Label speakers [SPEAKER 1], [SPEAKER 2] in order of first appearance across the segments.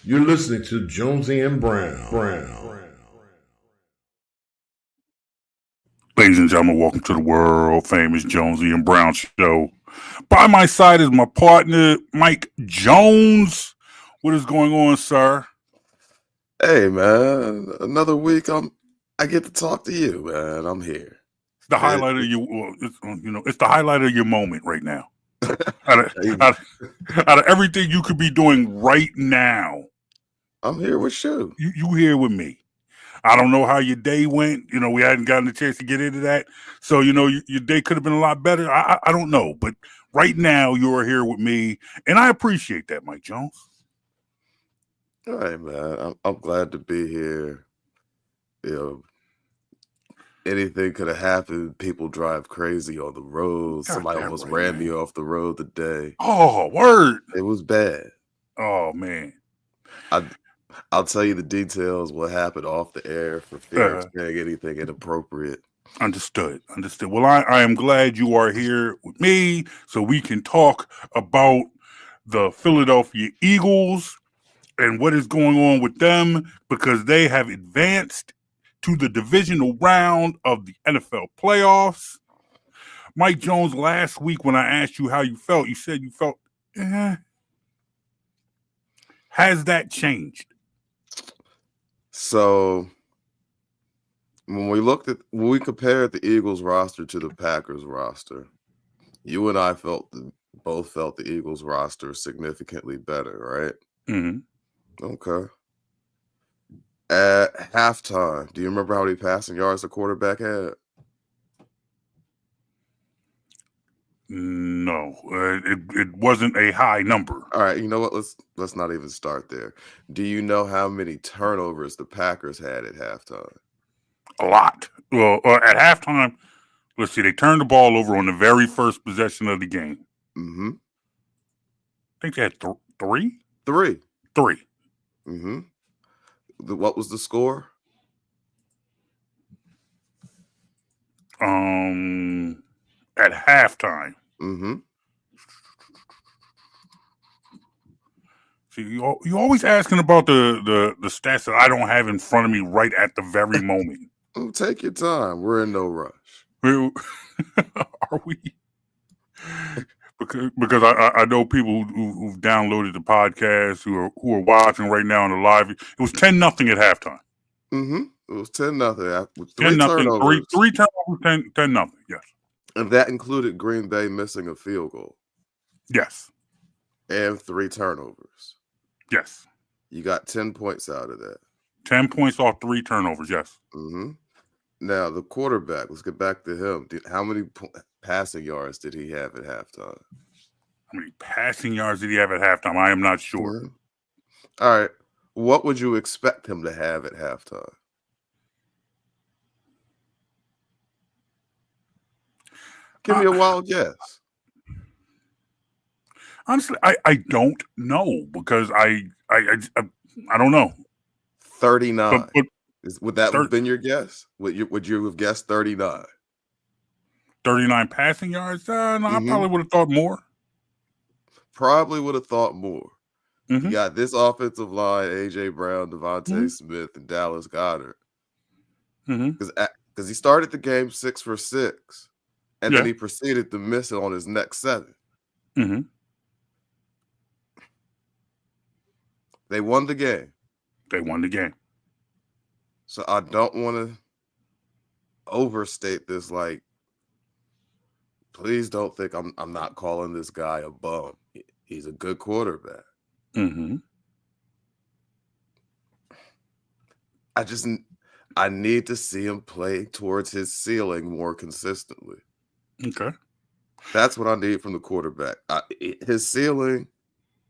[SPEAKER 1] You're listening to Jonesy and Brown.
[SPEAKER 2] Ladies and gentlemen, welcome to the world famous Jonesy and Brown show. By my side is my partner, Mike Jones. What is going on, sir?
[SPEAKER 3] Hey man, another week. I get to talk to you, man. I'm here.
[SPEAKER 2] It's the
[SPEAKER 3] It-
[SPEAKER 2] highlight of your, it's the highlight of your moment right now. Out of,
[SPEAKER 3] Hey,
[SPEAKER 2] out, out of everything you could be doing right now,
[SPEAKER 3] I'm here with you.
[SPEAKER 2] you here with me. I don't know how your day went. We hadn't gotten a chance to get into that. So, your day could have been a lot better. I don't know. But right now, you are here with me. And I appreciate that, Mike Jones.
[SPEAKER 3] All right, man. I'm glad to be here. You know, anything could have happened. People drive crazy on the road. Somebody
[SPEAKER 2] Goddamn
[SPEAKER 3] almost
[SPEAKER 2] right,
[SPEAKER 3] ran
[SPEAKER 2] man.
[SPEAKER 3] me off the road today.
[SPEAKER 2] Oh, word.
[SPEAKER 3] It was bad.
[SPEAKER 2] Oh, man.
[SPEAKER 3] I'll tell you the details. What happened off the air for fear of saying anything inappropriate.
[SPEAKER 2] Understood. Well, I am glad you are here with me so we can talk about the Philadelphia Eagles and what is going on with them because they have advanced to the divisional round of the NFL playoffs. Mike Jones, last week when I asked you how you felt, you said you felt, Has that changed?
[SPEAKER 3] So when we compared the Eagles roster to the Packers roster, you and I both felt the Eagles roster significantly better, right?
[SPEAKER 2] Mm-hmm.
[SPEAKER 3] Okay. At halftime, do you remember how many passing yards the quarterback had?
[SPEAKER 2] No, it wasn't a high number.
[SPEAKER 3] All right, you know what? Let's not even start there. Do you know how many turnovers the Packers had at halftime?
[SPEAKER 2] A lot. Well, at halftime, let's see, they turned the ball over on the very first possession of the game.
[SPEAKER 3] Mm-hmm.
[SPEAKER 2] I think they had three?
[SPEAKER 3] 3.
[SPEAKER 2] Three.
[SPEAKER 3] Mm-hmm. What was the score?
[SPEAKER 2] At halftime.
[SPEAKER 3] Mm-hmm.
[SPEAKER 2] See, you always asking about the stats that I don't have in front of me right at the very moment.
[SPEAKER 3] Take your time. We're in no rush.
[SPEAKER 2] Are we? Because I know people who've downloaded the podcast who are watching right now on the live. It was 10-0 at halftime.
[SPEAKER 3] Mm-hmm. It was 10-0 with
[SPEAKER 2] 10-0,
[SPEAKER 3] turnovers.
[SPEAKER 2] three turnovers, 10-0. Yes.
[SPEAKER 3] And that included Green Bay missing a field goal.
[SPEAKER 2] Yes.
[SPEAKER 3] And 3 turnovers.
[SPEAKER 2] Yes.
[SPEAKER 3] You got 10 points out of that.
[SPEAKER 2] 10 points off 3 turnovers. Yes.
[SPEAKER 3] Mm-hmm. Now, the quarterback, let's get back to him. How many passing yards did he have at halftime?
[SPEAKER 2] How many passing yards did he have at halftime? I am not sure.
[SPEAKER 3] Mm-hmm. All right. What would you expect him to have at halftime? Give me a wild guess.
[SPEAKER 2] Honestly, I don't know because I don't know.
[SPEAKER 3] 39.
[SPEAKER 2] But
[SPEAKER 3] Would that have been your guess? Would you have guessed 39?
[SPEAKER 2] 39 passing yards? No,
[SPEAKER 3] Mm-hmm.
[SPEAKER 2] I probably would have thought more.
[SPEAKER 3] Probably would have thought more.
[SPEAKER 2] Mm-hmm.
[SPEAKER 3] You got this offensive line: A.J. Brown, Devontae Smith, and Dallas Goedert. Because he started the game 6 for 6, and then he proceeded to miss it on his next 7.
[SPEAKER 2] Mm-hmm.
[SPEAKER 3] They won the game. So I don't want to overstate this. Like, please don't think I'm not calling this guy a bum. He's a good quarterback.
[SPEAKER 2] Mm-hmm.
[SPEAKER 3] I need to see him play towards his ceiling more consistently.
[SPEAKER 2] Okay.
[SPEAKER 3] That's what I need from the quarterback. His ceiling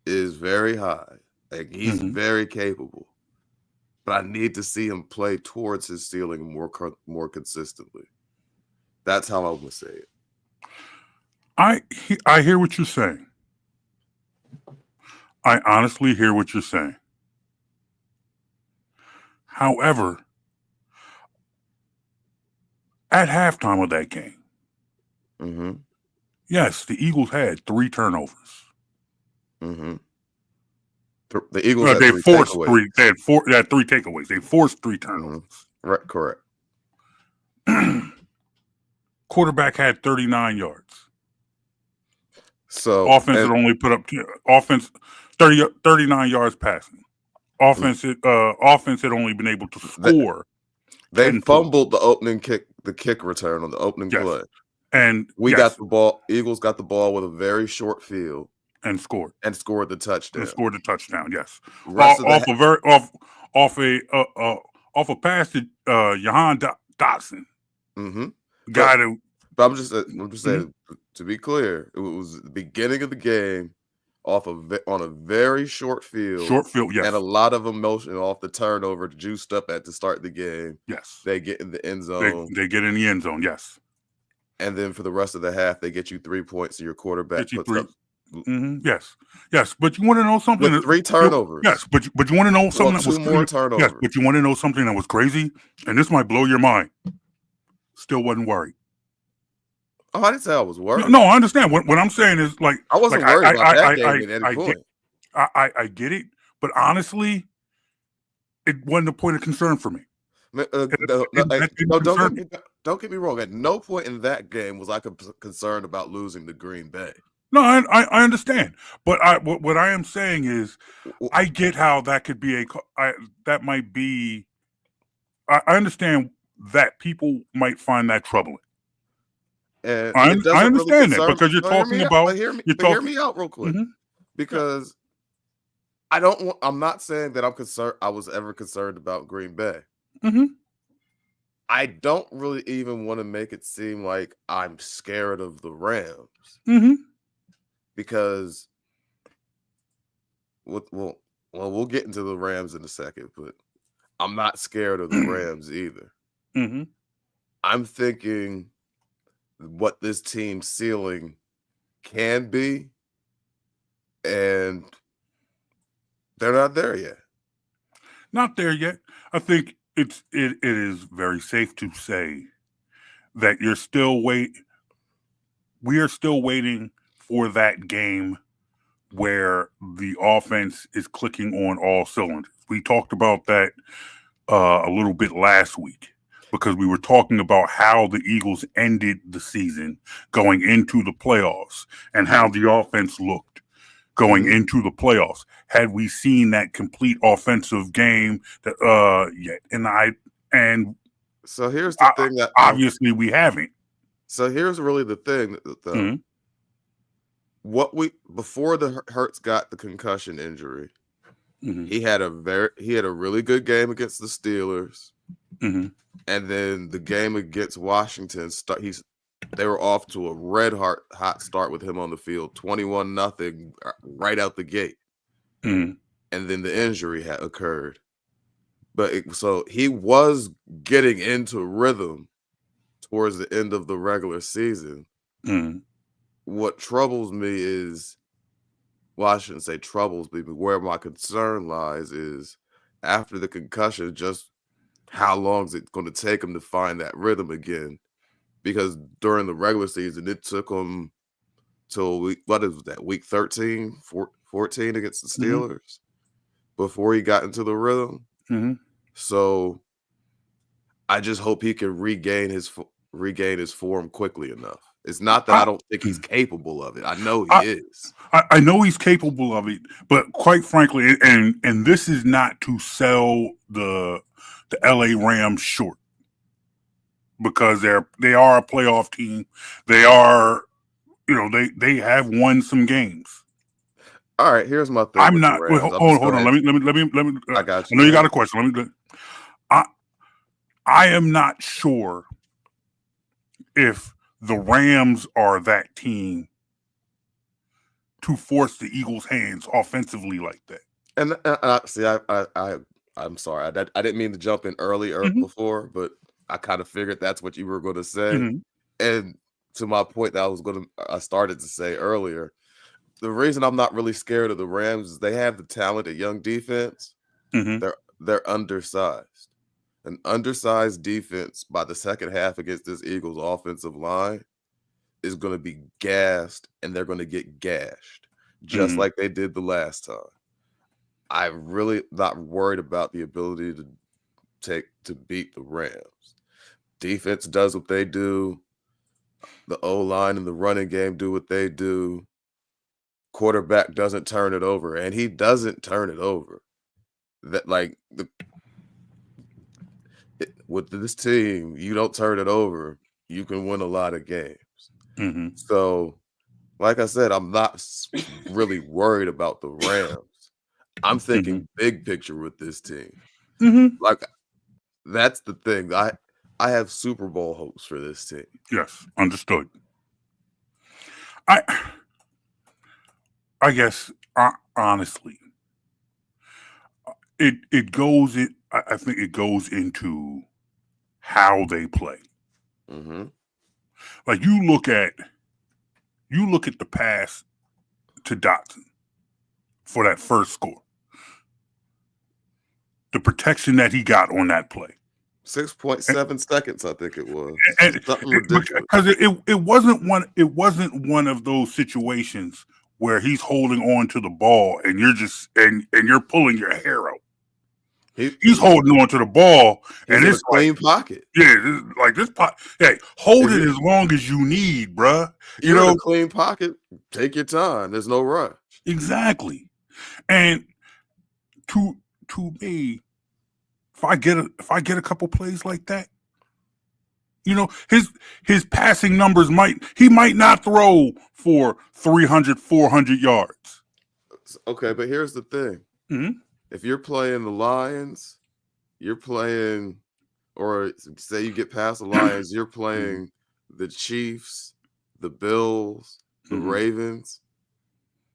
[SPEAKER 3] is very high. Like, he's very capable. But I need to see him play towards his ceiling more consistently. That's how I'm going to say it.
[SPEAKER 2] I hear what you're saying. I honestly hear what you're saying. However, at halftime of that game, yes, the Eagles had 3 turnovers.
[SPEAKER 3] The Eagles had
[SPEAKER 2] They
[SPEAKER 3] 3
[SPEAKER 2] forced
[SPEAKER 3] takeaways.
[SPEAKER 2] 3. They had 3 takeaways. They forced 3 turnovers.
[SPEAKER 3] Right, correct.
[SPEAKER 2] Quarterback had 39 yards.
[SPEAKER 3] So
[SPEAKER 2] Offense had only put up 39 yards passing. Offense had only been able to score.
[SPEAKER 3] They fumbled the kick return on the opening play. And got the ball. Eagles got the ball with a very short field
[SPEAKER 2] and scored
[SPEAKER 3] the touchdown.
[SPEAKER 2] Yes. Off a pass to Jahan Dotson.
[SPEAKER 3] But I'm just saying, to be clear, it was the beginning of the game on a very short field,
[SPEAKER 2] yes,
[SPEAKER 3] and a lot of emotion off the turnover juiced up to start the game.
[SPEAKER 2] Yes,
[SPEAKER 3] they get in the end zone.
[SPEAKER 2] They get in the end zone. Yes,
[SPEAKER 3] and then for the rest of the half, they get you 3 points, and your quarterback puts up.
[SPEAKER 2] Yes, but you want to know something?
[SPEAKER 3] With 3 turnovers.
[SPEAKER 2] Yes, but you want to know something that was
[SPEAKER 3] 2 more turnovers.
[SPEAKER 2] Yes, but you want to know something that was crazy, and this might blow your mind. Still wasn't worried.
[SPEAKER 3] Oh, I didn't say I was worried.
[SPEAKER 2] No, I understand. What I'm saying is, like,
[SPEAKER 3] I wasn't worried about that game at any point.
[SPEAKER 2] I get it, but honestly, it wasn't a point of concern for me.
[SPEAKER 3] Don't get me wrong. At no point in that game was I concerned about losing to Green Bay.
[SPEAKER 2] No, I understand, but what I am saying is, I get how that could be that might be. I understand that people might find that troubling.
[SPEAKER 3] And
[SPEAKER 2] I understand that because you're talking about.
[SPEAKER 3] Hear me out real quick, because I'm not saying that I'm concerned. I was ever concerned about Green Bay. I don't really even want to make it seem like I'm scared of the Rams, because we'll get into the Rams in a second, but I'm not scared of the Rams either. I'm thinking what this team's ceiling can be, and they're not there yet.
[SPEAKER 2] Not there yet. I think it is very safe to say that we are still waiting for that game where the offense is clicking on all cylinders. We talked about that a little bit last week, because we were talking about how the Eagles ended the season going into the playoffs and how the offense looked going into the playoffs. Had we seen that complete offensive game yet? And
[SPEAKER 3] so here's the thing that
[SPEAKER 2] obviously we haven't.
[SPEAKER 3] So here's really the thing. Before the Hurts got the concussion injury, he had a really good game against the Steelers. And then the game against Washington, they were off to a red hot start with him on the field, 21-0 right out the gate. And then the injury had occurred. So he was getting into rhythm towards the end of the regular season. What troubles me is, well, I shouldn't say troubles me, but where my concern lies is after the concussion, just how long is it going to take him to find that rhythm again? Because during the regular season, it took him till week 13, 14 against the Steelers before he got into the rhythm. So I just hope he can regain his form quickly enough. It's not that I don't think he's capable of it. I know he is.
[SPEAKER 2] I know he's capable of it, but quite frankly, and this is not to sell the LA Rams short, because they are a playoff team. They are, they have won some games.
[SPEAKER 3] All right, here's my thing.
[SPEAKER 2] I'm not. Wait, hold on. Let me.
[SPEAKER 3] I got you.
[SPEAKER 2] I know you got a question. I am not sure if the Rams are that team to force the Eagles' hands offensively like that.
[SPEAKER 3] And see, I'm sorry. I didn't mean to jump in earlier before, but I kind of figured that's what you were going to say. And to my point that I started to say earlier, the reason I'm not really scared of the Rams is they have the talented young defense. They're undersized. An undersized defense by the second half against this Eagles offensive line is going to be gassed, and they're going to get gashed just like they did the last time. I'm really not worried about the ability to beat the Rams. Defense does what they do. The O-line and the running game do what they do. Quarterback doesn't turn it over, and he doesn't turn it over. With this team, you don't turn it over, you can win a lot of games.
[SPEAKER 2] Mm-hmm.
[SPEAKER 3] So, like I said, I'm not really worried about the Rams. I'm thinking big picture with this team.
[SPEAKER 2] Mm-hmm.
[SPEAKER 3] Like, that's the thing. I have Super Bowl hopes for this team.
[SPEAKER 2] Yes, understood. I guess honestly, I think it goes into how they play.
[SPEAKER 3] Mm-hmm.
[SPEAKER 2] Like you look at the pass to Dotson for that first score. The protection that he got on that play.
[SPEAKER 3] 6.7 seconds, I think it was. Something
[SPEAKER 2] ridiculous. Because it wasn't one of those situations where he's holding on to the ball and you're just and you're pulling your hair out. He's holding on to the ball and it's
[SPEAKER 3] a clean pocket.
[SPEAKER 2] Yeah, like this pot. Hey, hold it as long as you need, bruh.
[SPEAKER 3] You know, in a clean pocket. Take your time. There's no rush.
[SPEAKER 2] Exactly. And to me, if I get a couple plays like that, you know, his passing numbers might not throw for 300, 400 yards.
[SPEAKER 3] Okay, but here's the thing.
[SPEAKER 2] Mm-hmm.
[SPEAKER 3] If you're playing the Lions, or say you get past the Lions, you're playing the Chiefs, the Bills, the Ravens,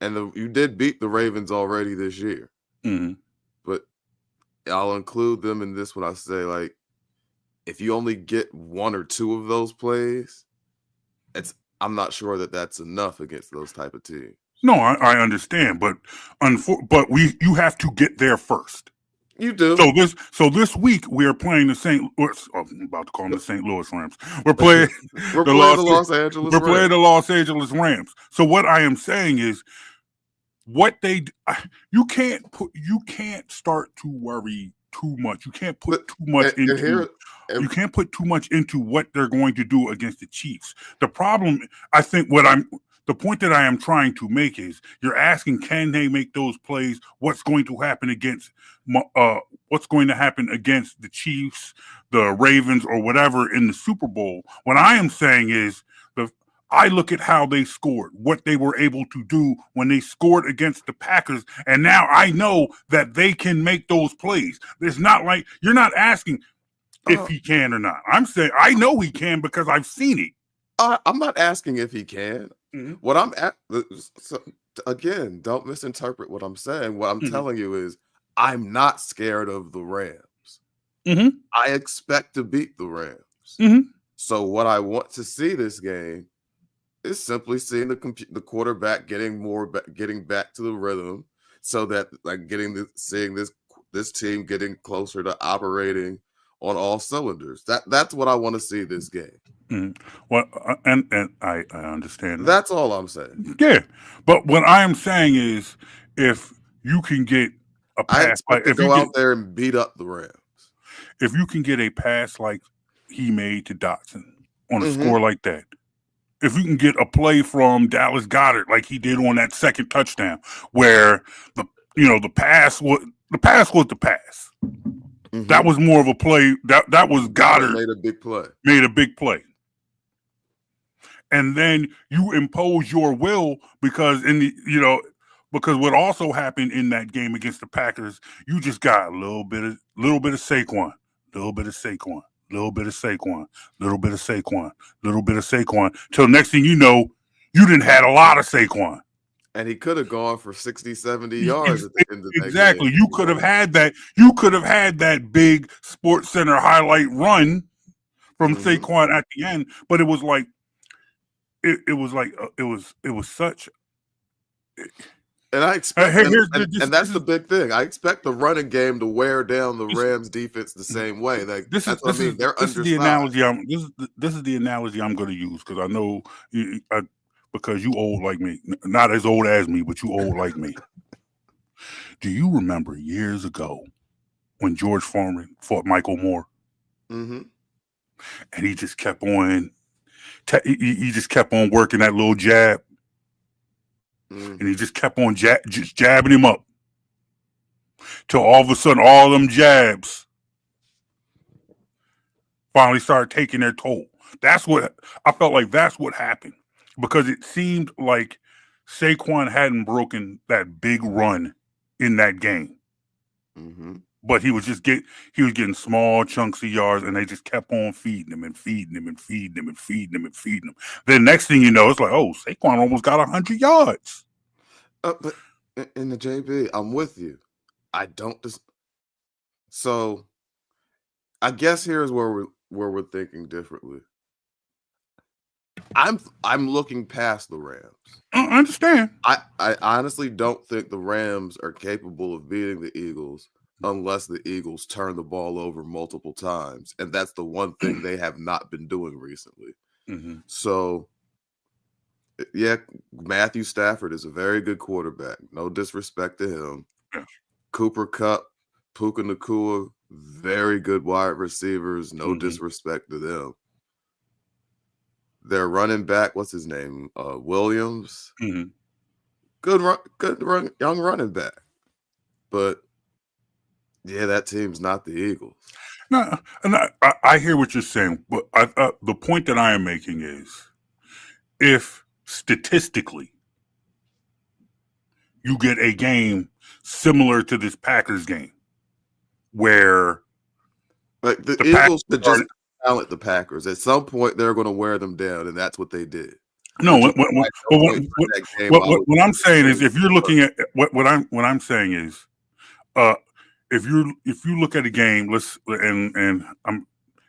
[SPEAKER 3] and you did beat the Ravens already this year.
[SPEAKER 2] Mm-hmm.
[SPEAKER 3] But I'll include them in this when I say, like, if you only get one or two of those plays, I'm not sure that that's enough against those type of teams.
[SPEAKER 2] No, I understand, but you have to get there first.
[SPEAKER 3] You do.
[SPEAKER 2] So this week we are playing the St. Louis. I'm about to call them the St. Louis Rams. We're playing
[SPEAKER 3] the Los Angeles.
[SPEAKER 2] We're playing the Los Angeles Rams. So what I am saying is, you can't start to worry too much. You can't put too much into. You can't put too much into what they're going to do against the Chiefs. The problem, I think, the point that I am trying to make is you're asking, can they make those plays? What's going to happen against the Chiefs, the Ravens, or whatever in the Super Bowl? What I am saying is I look at how they scored, what they were able to do when they scored against the Packers, and now I know that they can make those plays. It's not like you're not asking if he can or not. I'm saying I know he can because I've seen it.
[SPEAKER 3] I'm not asking if he can. Mm-hmm. What I'm at, again, don't misinterpret what I'm saying. What I'm telling you is I'm not scared of the Rams.
[SPEAKER 2] Mm-hmm.
[SPEAKER 3] I expect to beat the Rams.
[SPEAKER 2] Mm-hmm.
[SPEAKER 3] So what I want to see this game is simply seeing the quarterback getting back to the rhythm, so that seeing this team getting closer to operating on all cylinders. That's what I want to see this game.
[SPEAKER 2] Mm-hmm. Well, and I understand that.
[SPEAKER 3] That's all I'm saying.
[SPEAKER 2] Yeah, but what I am saying is, if you can get a pass,
[SPEAKER 3] if you go out there and beat up the Rams,
[SPEAKER 2] if you can get a pass like he made to Dotson on a score like that, if you can get a play from Dallas Goedert like he did on that second touchdown, where the pass was the pass. Mm-hmm. That was more of a play. That was Goedert
[SPEAKER 3] made a
[SPEAKER 2] big play. And then you impose your will because what also happened in that game against the Packers, you just got a little bit of Saquon, till next thing you know, you didn't had a lot of Saquon.
[SPEAKER 3] And he could have gone for 60, 70 yards at the end of that
[SPEAKER 2] exactly.
[SPEAKER 3] game.
[SPEAKER 2] You could have had that. You could have had that big Sports Center highlight run from Saquon at the end, but it was like it was such.
[SPEAKER 3] And I expect, and that's the big thing. I expect the running game to wear down the Rams defense the same way. Like this is the
[SPEAKER 2] analogy. This is the analogy I'm going to use because I know because you old like me, not as old as me, but you old like me. Do you remember years ago when George Foreman fought Michael Moore?
[SPEAKER 3] Mm-hmm.
[SPEAKER 2] And he just kept on, he just kept on working that little jab,
[SPEAKER 3] Mm-hmm.
[SPEAKER 2] and he just kept on just jabbing him up, till all of a sudden, all them jabs finally started taking their toll. That's what I felt like. That's what happened, because it seemed like Saquon hadn't broken that big run in that game.
[SPEAKER 3] Mm-hmm.
[SPEAKER 2] But he was getting small chunks of yards, and they just kept on feeding him and feeding him and feeding him and feeding him and feeding him. Then next thing you know, it's like, oh, Saquon almost got 100 yards.
[SPEAKER 3] But in the JB, I'm with you. I don't. So I guess here's where we're thinking differently. I'm looking past the Rams.
[SPEAKER 2] I understand.
[SPEAKER 3] I honestly don't think the Rams are capable of beating the Eagles unless the Eagles turn the ball over multiple times. And that's the one thing they have not been doing recently.
[SPEAKER 2] Mm-hmm.
[SPEAKER 3] So, yeah, Matthew Stafford is a very good quarterback. No disrespect to him.
[SPEAKER 2] Yes.
[SPEAKER 3] Cooper Kupp, Puka Nacua, very good wide receivers. No disrespect to them. Their running back, what's his name? Williams.
[SPEAKER 2] Mm-hmm.
[SPEAKER 3] Good young running back. But yeah, that team's not the Eagles.
[SPEAKER 2] No, and I hear what you're saying, but the point that I am making is, if statistically you get a game similar to this Packers game, where
[SPEAKER 3] like the Eagles could just talent the Packers. At some point, they're going to wear them down, and that's what they did.
[SPEAKER 2] No, what I'm saying is, if you're looking at what I'm saying is, if you look at a game,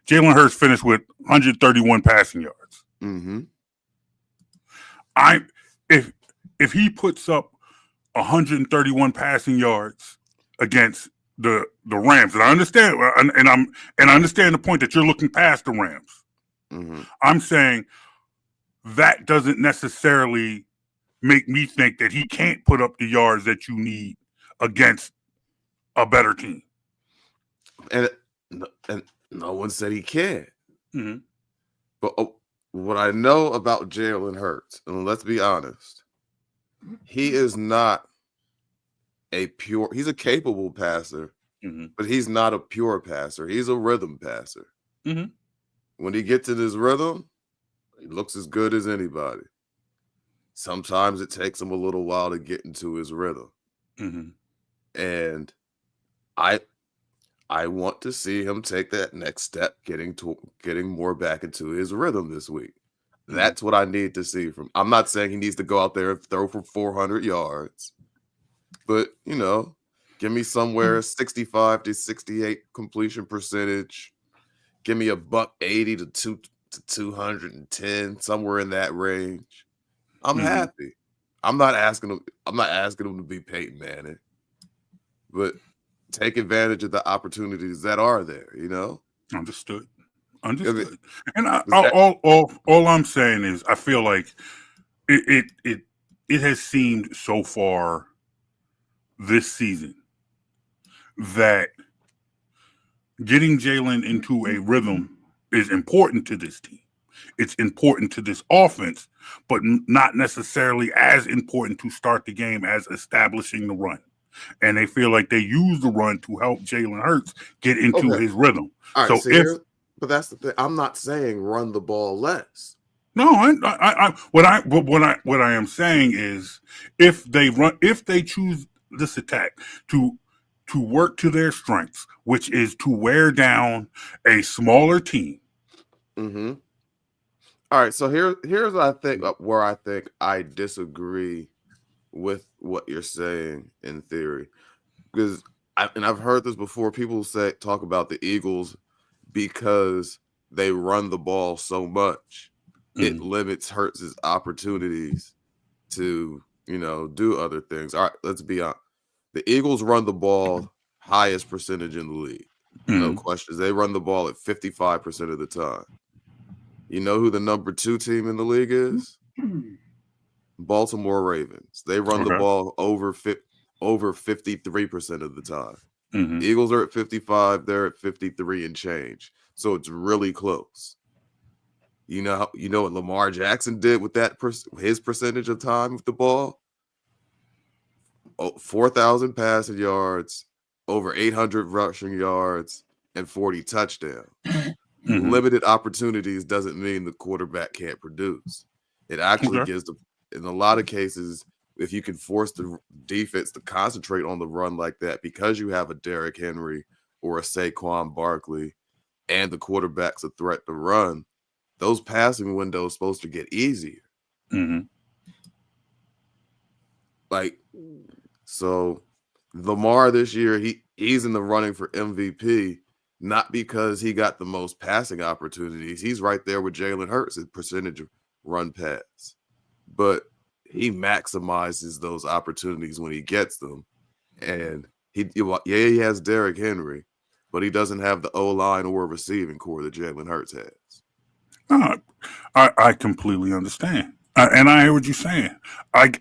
[SPEAKER 2] Jalen Hurts finished with 131 passing yards.
[SPEAKER 3] Mm-hmm.
[SPEAKER 2] If he puts up 131 passing yards against the Rams, and I understand, and I understand the point that you're looking past the Rams.
[SPEAKER 3] Mm-hmm.
[SPEAKER 2] I'm saying that doesn't necessarily make me think that he can't put up the yards that you need against a better team.
[SPEAKER 3] And no one said he can't.
[SPEAKER 2] Mm-hmm.
[SPEAKER 3] But what I know about Jalen Hurts, and let's be honest, he is not he's a capable passer, but he's not a pure passer. He's a rhythm passer.
[SPEAKER 2] Mm-hmm.
[SPEAKER 3] When he gets in his rhythm, he looks as good as anybody. Sometimes it takes him a little while to get into his rhythm.
[SPEAKER 2] Mm-hmm.
[SPEAKER 3] And I want to see him take that next step, getting more back into his rhythm this week. Mm-hmm. That's what I need to see from. I'm not saying he needs to go out there and throw for 400 yards, but give me somewhere 65 to 68 completion percentage. Give me $180 to 210, somewhere in that range. I'm happy. I'm not asking him to be Peyton Manning, but take advantage of the opportunities that are there.
[SPEAKER 2] Understood. And all I'm saying is, I feel like it has seemed so far this season that getting Jalen into a rhythm is important to this team. It's important to this offense, but not necessarily as important to start the game as establishing the run. And they feel like they use the run to help Jalen Hurts get into his rhythm.
[SPEAKER 3] All right, but that's the thing. I'm not saying run the ball less.
[SPEAKER 2] No, what I am saying is, if they choose this attack to work to their strengths, which is to wear down a smaller team.
[SPEAKER 3] Mm-hmm. All right, so here's where I think I disagree with what you're saying in theory, because I've heard this before. People talk about the Eagles because they run the ball so much, it limits Hurts' opportunities to do other things. All right, let's be honest. The Eagles run the ball highest percentage in the league. No questions. They run the ball at 55% of the time. You know who the number 2 team in the league is? Baltimore Ravens. They run the ball over 50. over 53% of the time.
[SPEAKER 2] Mm-hmm.
[SPEAKER 3] Eagles are at 55, they're at 53 and change. So it's really close. You know what Lamar Jackson did with that his percentage of time with the ball? 4,000 passing yards, over 800 rushing yards, and 40 touchdowns.
[SPEAKER 2] Mm-hmm.
[SPEAKER 3] Limited opportunities doesn't mean the quarterback can't produce. It actually gives in a lot of cases, if you can force the defense to concentrate on the run like that, because you have a Derrick Henry or a Saquon Barkley, and the quarterback's a threat to run, those passing windows are supposed to get easier.
[SPEAKER 2] Mm-hmm.
[SPEAKER 3] Like, so Lamar this year, he's in the running for MVP, not because he got the most passing opportunities. He's right there with Jalen Hurts in percentage of run pass, but he maximizes those opportunities when he gets them. And he has Derrick Henry, but he doesn't have the O-line or receiving core that Jalen Hurts has.
[SPEAKER 2] I completely understand, and I hear what you're saying. I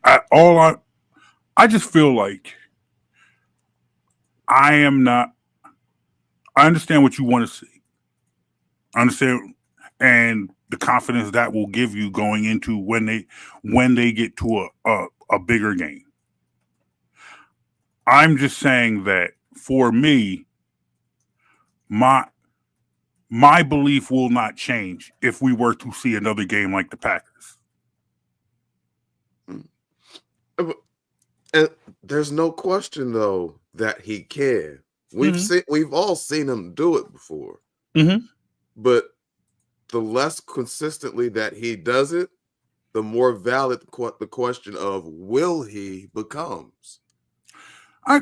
[SPEAKER 2] just feel like I am not. I understand what you want to see. I understand, and the confidence that will give you going into when they get to a bigger game. I'm just saying that for me, my belief will not change if we were to see another game like the Packers.
[SPEAKER 3] And there's no question though that he can. We've all seen him do it before.
[SPEAKER 2] Mm-hmm.
[SPEAKER 3] But the less consistently that he does it, the more valid the question of will he becomes.
[SPEAKER 2] I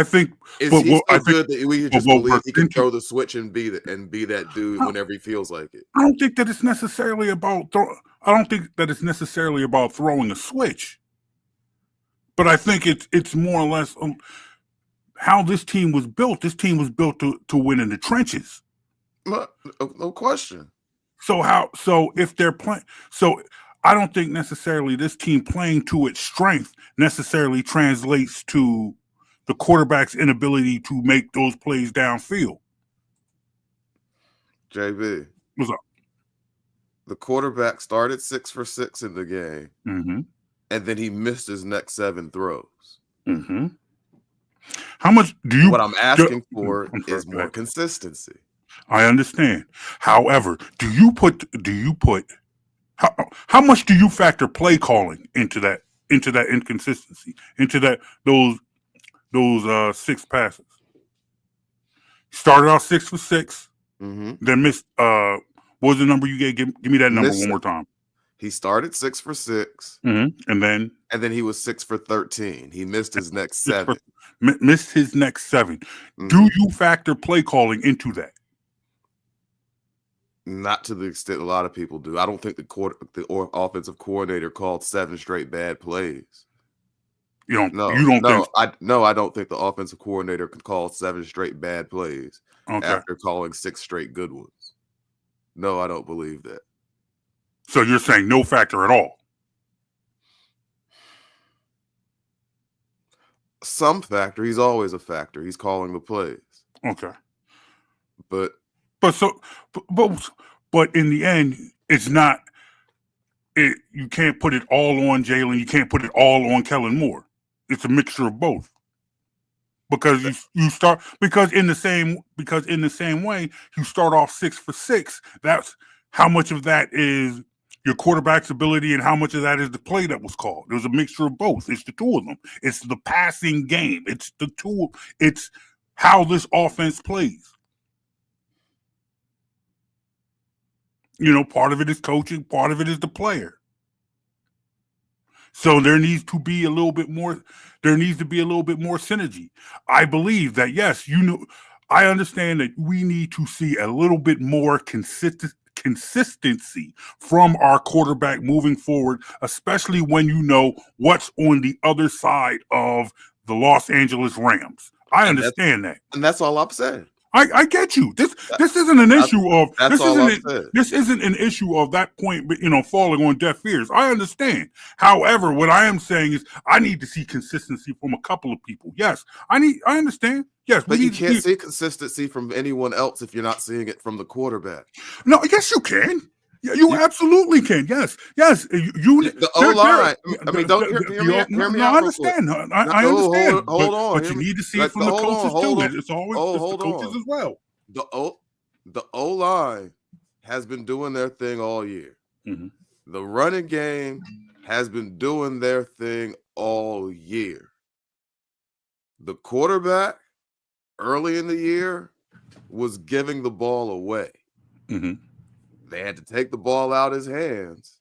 [SPEAKER 2] think
[SPEAKER 3] is he so good that we just believe he can throw the switch and be that dude whenever he feels like it.
[SPEAKER 2] I don't think that it's necessarily about throwing a switch, but I think it's more or less how this team was built. This team was built to win in the trenches.
[SPEAKER 3] No question.
[SPEAKER 2] So if they're playing, I don't think necessarily this team playing to its strength necessarily translates to the quarterback's inability to make those plays downfield.
[SPEAKER 3] JB,
[SPEAKER 2] what's up?
[SPEAKER 3] The quarterback started 6 for 6 in the game, and then he missed his next 7 throws.
[SPEAKER 2] Mm-hmm. How much do you?
[SPEAKER 3] What I'm asking for is more consistency.
[SPEAKER 2] I understand. However, do you put how much do you factor play calling into that inconsistency, into those 6 passes? Started off 6 for 6, then missed. What was the number you gave? Give me that number one more time.
[SPEAKER 3] He started 6 for 6,
[SPEAKER 2] and then
[SPEAKER 3] he was 6 for 13. He missed his next 7.
[SPEAKER 2] Missed his next 7. Do you factor play calling into that?
[SPEAKER 3] Not to the extent a lot of people do. I don't think the offensive coordinator called 7 straight bad plays.
[SPEAKER 2] I
[SPEAKER 3] don't think the offensive coordinator can call 7 straight bad plays after calling 6 straight good ones. No, I don't believe that.
[SPEAKER 2] So you're saying no factor at all?
[SPEAKER 3] Some factor. He's always a factor. He's calling the plays.
[SPEAKER 2] Okay.
[SPEAKER 3] But
[SPEAKER 2] in the end, it's not. You can't put it all on Jalen. You can't put it all on Kellen Moore. It's a mixture of both. Because in the same way you start off 6 for 6. That's how much of that is your quarterback's ability and how much of that is the play that was called. There's a mixture of both. It's the two of them. It's the passing game. It's the two. It's how this offense plays. Part of it is coaching, part of it is the player. So there needs to be a little bit more synergy. I believe that, yes, I understand that we need to see a little bit more consistency from our quarterback moving forward, especially when you know what's on the other side of the Los Angeles Rams. I understand that.
[SPEAKER 3] And that's all I'm saying.
[SPEAKER 2] I get you. This isn't an issue of
[SPEAKER 3] that's
[SPEAKER 2] this
[SPEAKER 3] all
[SPEAKER 2] isn't
[SPEAKER 3] I'm
[SPEAKER 2] it,
[SPEAKER 3] saying.
[SPEAKER 2] this isn't an issue of that point, falling on deaf ears. I understand. However, what I am saying is I need to see consistency from a couple of people. Yes, I understand. Yes,
[SPEAKER 3] but
[SPEAKER 2] we
[SPEAKER 3] you
[SPEAKER 2] need
[SPEAKER 3] can't
[SPEAKER 2] to
[SPEAKER 3] see consistency from anyone else if you're not seeing it from the quarterback.
[SPEAKER 2] No, yes, you can. Yeah, you absolutely can. Yes.
[SPEAKER 3] The O line. I mean, don't hear me
[SPEAKER 2] I
[SPEAKER 3] out real quick.
[SPEAKER 2] understand. I understand.
[SPEAKER 3] Hold on.
[SPEAKER 2] But you need to see it from the coaches too. It's always the coaches as well.
[SPEAKER 3] The O line has been doing their thing all year.
[SPEAKER 2] Mm-hmm.
[SPEAKER 3] The running game has been doing their thing all year. The quarterback early in the year was giving the ball away.
[SPEAKER 2] Mm-hmm.
[SPEAKER 3] They had to take the ball out of his hands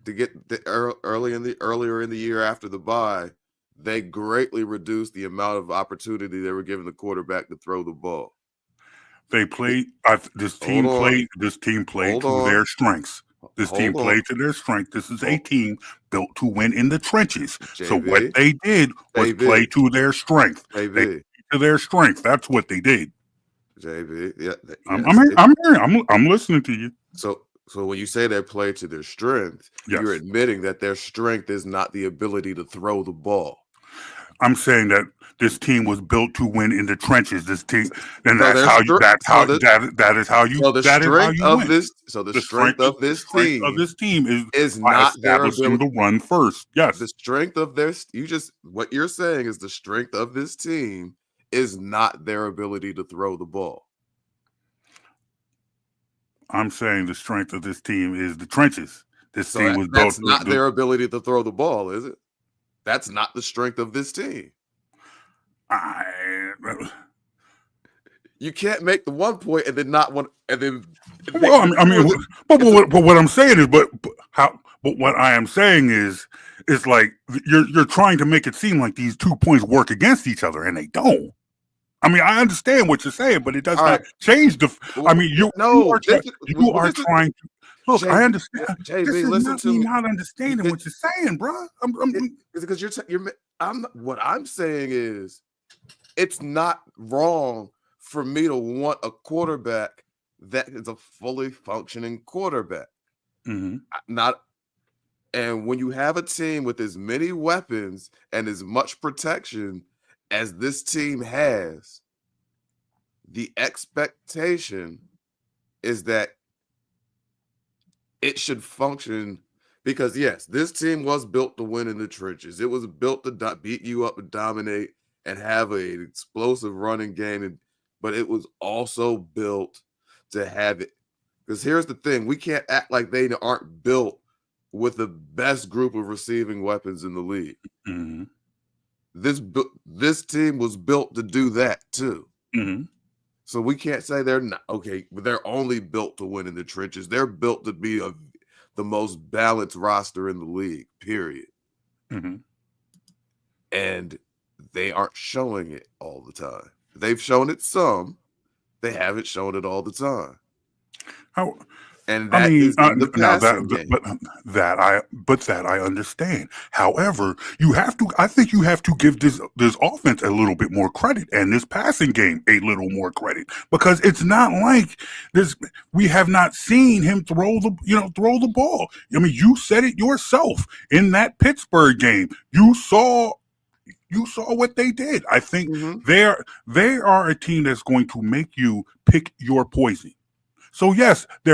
[SPEAKER 3] to get earlier in the year after the bye. They greatly reduced the amount of opportunity they were giving the quarterback to throw the ball.
[SPEAKER 2] They played. This team played to their strengths. This team played to their strength. This is a team built to win in the trenches.
[SPEAKER 3] JV,
[SPEAKER 2] so what they did was play to their strength. To their strength. That's what they did.
[SPEAKER 3] JV, yeah,
[SPEAKER 2] I'm listening to you.
[SPEAKER 3] So when you say they play to their strength, you're admitting that their strength is not the ability to throw the ball.
[SPEAKER 2] I'm saying that this team was built to win in the trenches. This team, and that is how you win.
[SPEAKER 3] So the strength of this team is not their ability
[SPEAKER 2] to run first. Yes,
[SPEAKER 3] the strength of what you're saying is the strength of this team is not their ability to throw the ball.
[SPEAKER 2] I'm saying the strength of this team is the trenches. This team was built.
[SPEAKER 3] That's not their ability to throw the ball, is it? That's not the strength of this team. You can't make the one point and then not one, and then.
[SPEAKER 2] Well, but what I'm saying is, but what I am saying is like you're trying to make it seem like these 2 points work against each other, and they don't. I mean, I understand what you're saying, but it does not change the. I mean, you are trying to. Look, I understand.
[SPEAKER 3] JB,
[SPEAKER 2] this is
[SPEAKER 3] listen
[SPEAKER 2] not
[SPEAKER 3] to me.
[SPEAKER 2] Not understanding what you're saying, bro.
[SPEAKER 3] It's because what I'm saying is, it's not wrong for me to want a quarterback that is a fully functioning quarterback.
[SPEAKER 2] Mm-hmm.
[SPEAKER 3] And when you have a team with as many weapons and as much protection as this team has, the expectation is that it should function because, yes, this team was built to win in the trenches. It was built to beat you up and dominate and have an explosive running game, but it was also built to have it. Because here's the thing. We can't act like they aren't built with the best group of receiving weapons in the league.
[SPEAKER 2] Mm-hmm.
[SPEAKER 3] This team was built to do that too.
[SPEAKER 2] Mm-hmm.
[SPEAKER 3] So we can't say they're not okay, but they're only built to win in the trenches. They're built to be the most balanced roster in the league, period.
[SPEAKER 2] Mm-hmm.
[SPEAKER 3] And they aren't showing it all the time. They've shown it some. They haven't shown it all the time. And that is the passing game.
[SPEAKER 2] But that I understand. However, I think you have to give this offense a little bit more credit and this passing game a little more credit because it's not like this. We have not seen him throw the ball. I mean, you said it yourself in that Pittsburgh game. You saw what they did. I think they are a team that's going to make you pick your poison. So yes, they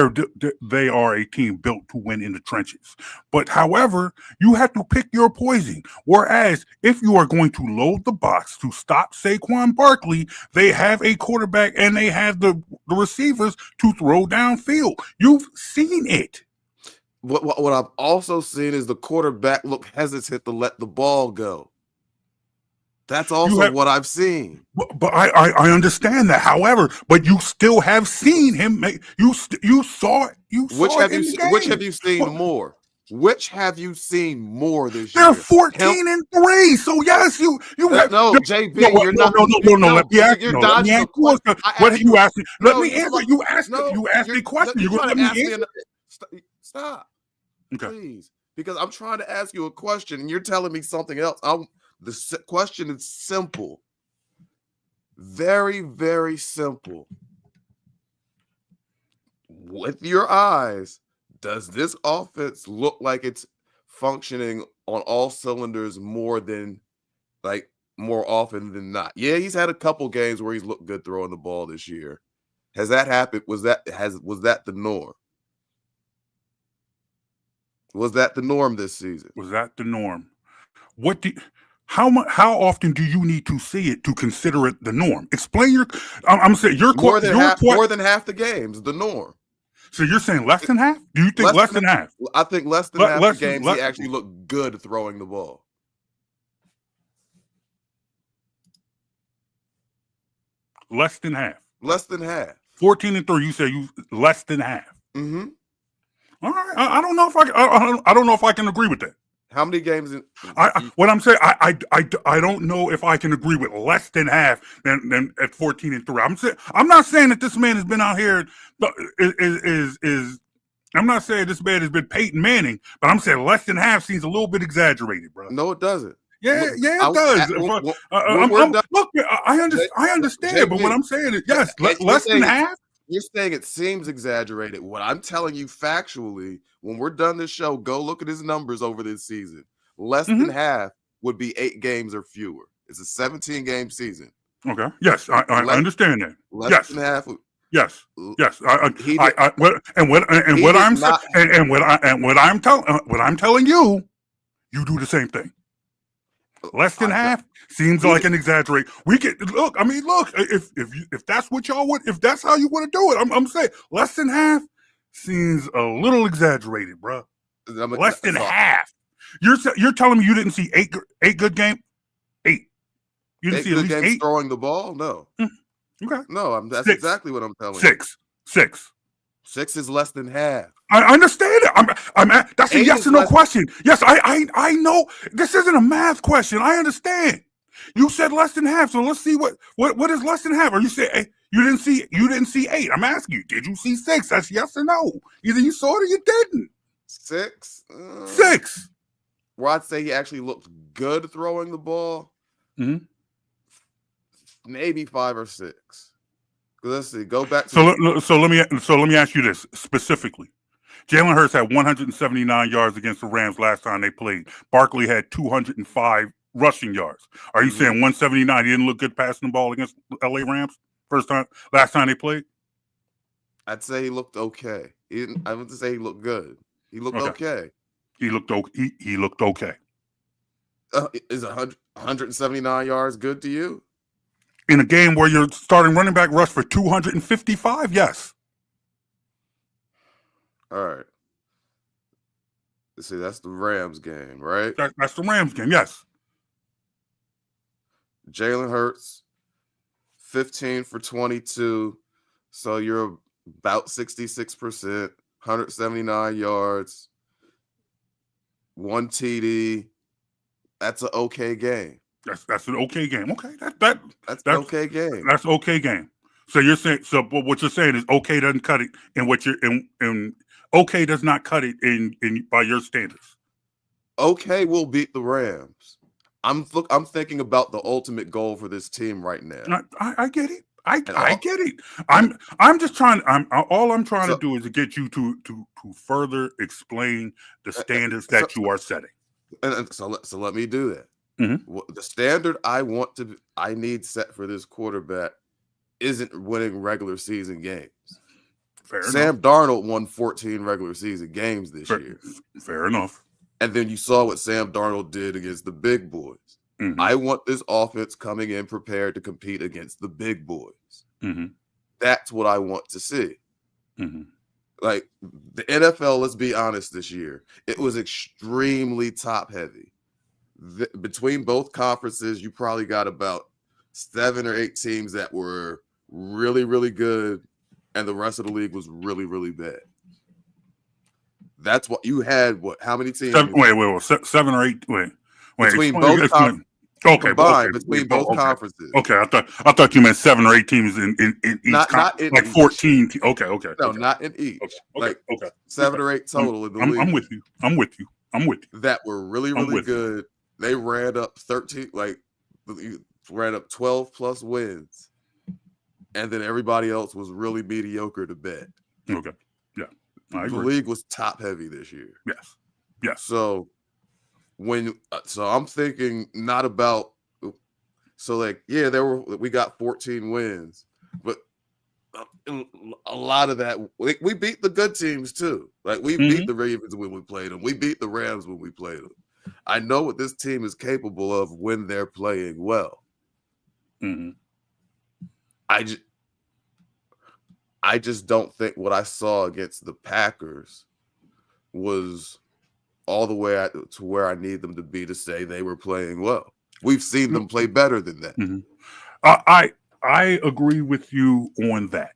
[SPEAKER 2] are a team built to win in the trenches. But however, you have to pick your poison. Whereas if you are going to load the box to stop Saquon Barkley, they have a quarterback and they have the receivers to throw downfield. You've seen it.
[SPEAKER 3] What I've also seen is the quarterback look hesitant to let the ball go. That's also what I've seen.
[SPEAKER 2] But I understand that. However, but you still have seen him make you saw it.
[SPEAKER 3] Which have you seen more? Which have you seen more this
[SPEAKER 2] year? They're 14-3. So yes, you have
[SPEAKER 3] JB. You're not.
[SPEAKER 2] No. Let me ask you. Let me ask you. What are you asking? Let me answer. You asked a question. You let me answer.
[SPEAKER 3] Stop, please, because I'm trying to ask you a question and you're telling me something else. The question is simple. Very, very simple. With your eyes, does this offense look like it's functioning on all cylinders more often than not? Yeah, he's had a couple games where he's looked good throwing the ball this year. Has that happened? Was that the norm? Was that the norm this season?
[SPEAKER 2] Was that the norm? How often do you need to see it to consider it the norm? Explain your. I'm saying
[SPEAKER 3] more than half the games, the norm.
[SPEAKER 2] So you're saying less than half? Do you think less than half?
[SPEAKER 3] I think less than half the games he actually looked good throwing the ball.
[SPEAKER 2] Less than half.
[SPEAKER 3] Less than half.
[SPEAKER 2] 14-3. You say you less than half.
[SPEAKER 3] Mm-hmm.
[SPEAKER 2] All right. I don't know if I don't know if I can agree with that.
[SPEAKER 3] How many games?
[SPEAKER 2] What I'm saying, I don't know if I can agree with less than half than at 14-3. I'm not saying that this man has been out here. I'm not saying this man has been Peyton Manning, but I'm saying less than half seems a little bit exaggerated, bro.
[SPEAKER 3] No, it doesn't.
[SPEAKER 2] Yeah, it does. Look, I understand, but what I'm saying is yes, less than half.
[SPEAKER 3] You're saying it seems exaggerated. What I'm telling you factually, when we're done this show, go look at his numbers over this season. Less than half would be 8 games or fewer. It's a 17-game season.
[SPEAKER 2] Okay. Yes, I understand that.
[SPEAKER 3] Less than half.
[SPEAKER 2] Yes. What I'm telling you, you do the same thing. Less than half seems like an exaggerate. If that's what y'all want, if that's how you want to do it, I'm saying less than half seems a little exaggerated, bro. Less than half. You're telling me you didn't see eight good games? 8. You didn't see at least 8
[SPEAKER 3] throwing the ball? No.
[SPEAKER 2] Okay.
[SPEAKER 3] No, that's exactly what I'm telling you.
[SPEAKER 2] 6.
[SPEAKER 3] 6 is less than half.
[SPEAKER 2] I understand it. That's a yes or no question. Yes, I know. This isn't a math question. I understand. You said less than half, so let's see what is less than half. Or you say you didn't see 8. I'm asking you, did you see 6? That's yes or no. Either you saw it or you didn't.
[SPEAKER 3] 6.
[SPEAKER 2] 6.
[SPEAKER 3] Where I'd say he actually looked good throwing the ball.
[SPEAKER 2] Mm-hmm.
[SPEAKER 3] Maybe 5 or 6. Let's see. Go back.
[SPEAKER 2] So let me ask you this specifically. Jalen Hurts had 179 yards against the Rams last time they played. Barkley had 205 rushing yards. Are you saying 179? He didn't look good passing the ball against LA Rams last time they played?
[SPEAKER 3] I'd say he looked okay. I wouldn't say he looked good. He looked okay.
[SPEAKER 2] He looked okay.
[SPEAKER 3] Is 179 yards good to you?
[SPEAKER 2] In a game where you're starting running back rush for 255, yes.
[SPEAKER 3] All right. Let's see, that's the Rams game, right?
[SPEAKER 2] That's the Rams game, yes.
[SPEAKER 3] Jalen Hurts, 15 for 22. So you're about 66%, 179 yards, 1 TD. That's an okay game.
[SPEAKER 2] That's an okay game. Okay,
[SPEAKER 3] that's an okay game.
[SPEAKER 2] That's an okay game. So you're saying but what you're saying is okay doesn't cut it in what you're in okay does not cut it in by your standards.
[SPEAKER 3] Okay will beat the Rams. I'm thinking about the ultimate goal for this team right now.
[SPEAKER 2] I get it. I get it. I'm just trying. All I'm trying to do is to get you to further explain the standards that you are setting.
[SPEAKER 3] And so let me do that.
[SPEAKER 2] Mm-hmm.
[SPEAKER 3] The standard I need set for this quarterback isn't winning regular season games. Sam Darnold won 14 regular season games this year.
[SPEAKER 2] Fair enough.
[SPEAKER 3] And then you saw what Sam Darnold did against the big boys.
[SPEAKER 2] Mm-hmm.
[SPEAKER 3] I want this offense coming in prepared to compete against the big boys.
[SPEAKER 2] Mm-hmm.
[SPEAKER 3] That's what I want to see.
[SPEAKER 2] Mm-hmm.
[SPEAKER 3] Like the NFL, let's be honest, this year, it was extremely top heavy. Between both conferences, you probably got about 7 or 8 teams that were really, really good, and the rest of the league was really, really bad. That's what you had. What? How many teams?
[SPEAKER 2] 7 or 8. Wait.
[SPEAKER 3] Between both conferences. Between both conferences.
[SPEAKER 2] Okay, I thought you meant 7 or 8 teams in each
[SPEAKER 3] not in
[SPEAKER 2] like
[SPEAKER 3] each.
[SPEAKER 2] 14. Okay.
[SPEAKER 3] No, not in each.
[SPEAKER 2] Okay.
[SPEAKER 3] 7 or 8 total in the league.
[SPEAKER 2] I'm with you.
[SPEAKER 3] That were really, really good. They ran up 13, ran up 12 plus wins. and then everybody else was really mediocre to bed.
[SPEAKER 2] Okay. Yeah. I
[SPEAKER 3] The
[SPEAKER 2] agree.
[SPEAKER 3] league was top heavy this year.
[SPEAKER 2] Yes. Yes.
[SPEAKER 3] So I'm thinking not about like we got 14 wins, but a lot of that we beat the good teams too. Like we beat the Ravens when we played them. We beat the Rams when we played them. I know what this team is capable of when they're playing well.
[SPEAKER 2] Mm-hmm.
[SPEAKER 3] I just don't think what I saw against the Packers was all the way to where I need them to be to say they were playing well. We've seen them play better than that.
[SPEAKER 2] Mm-hmm. I agree with you on that.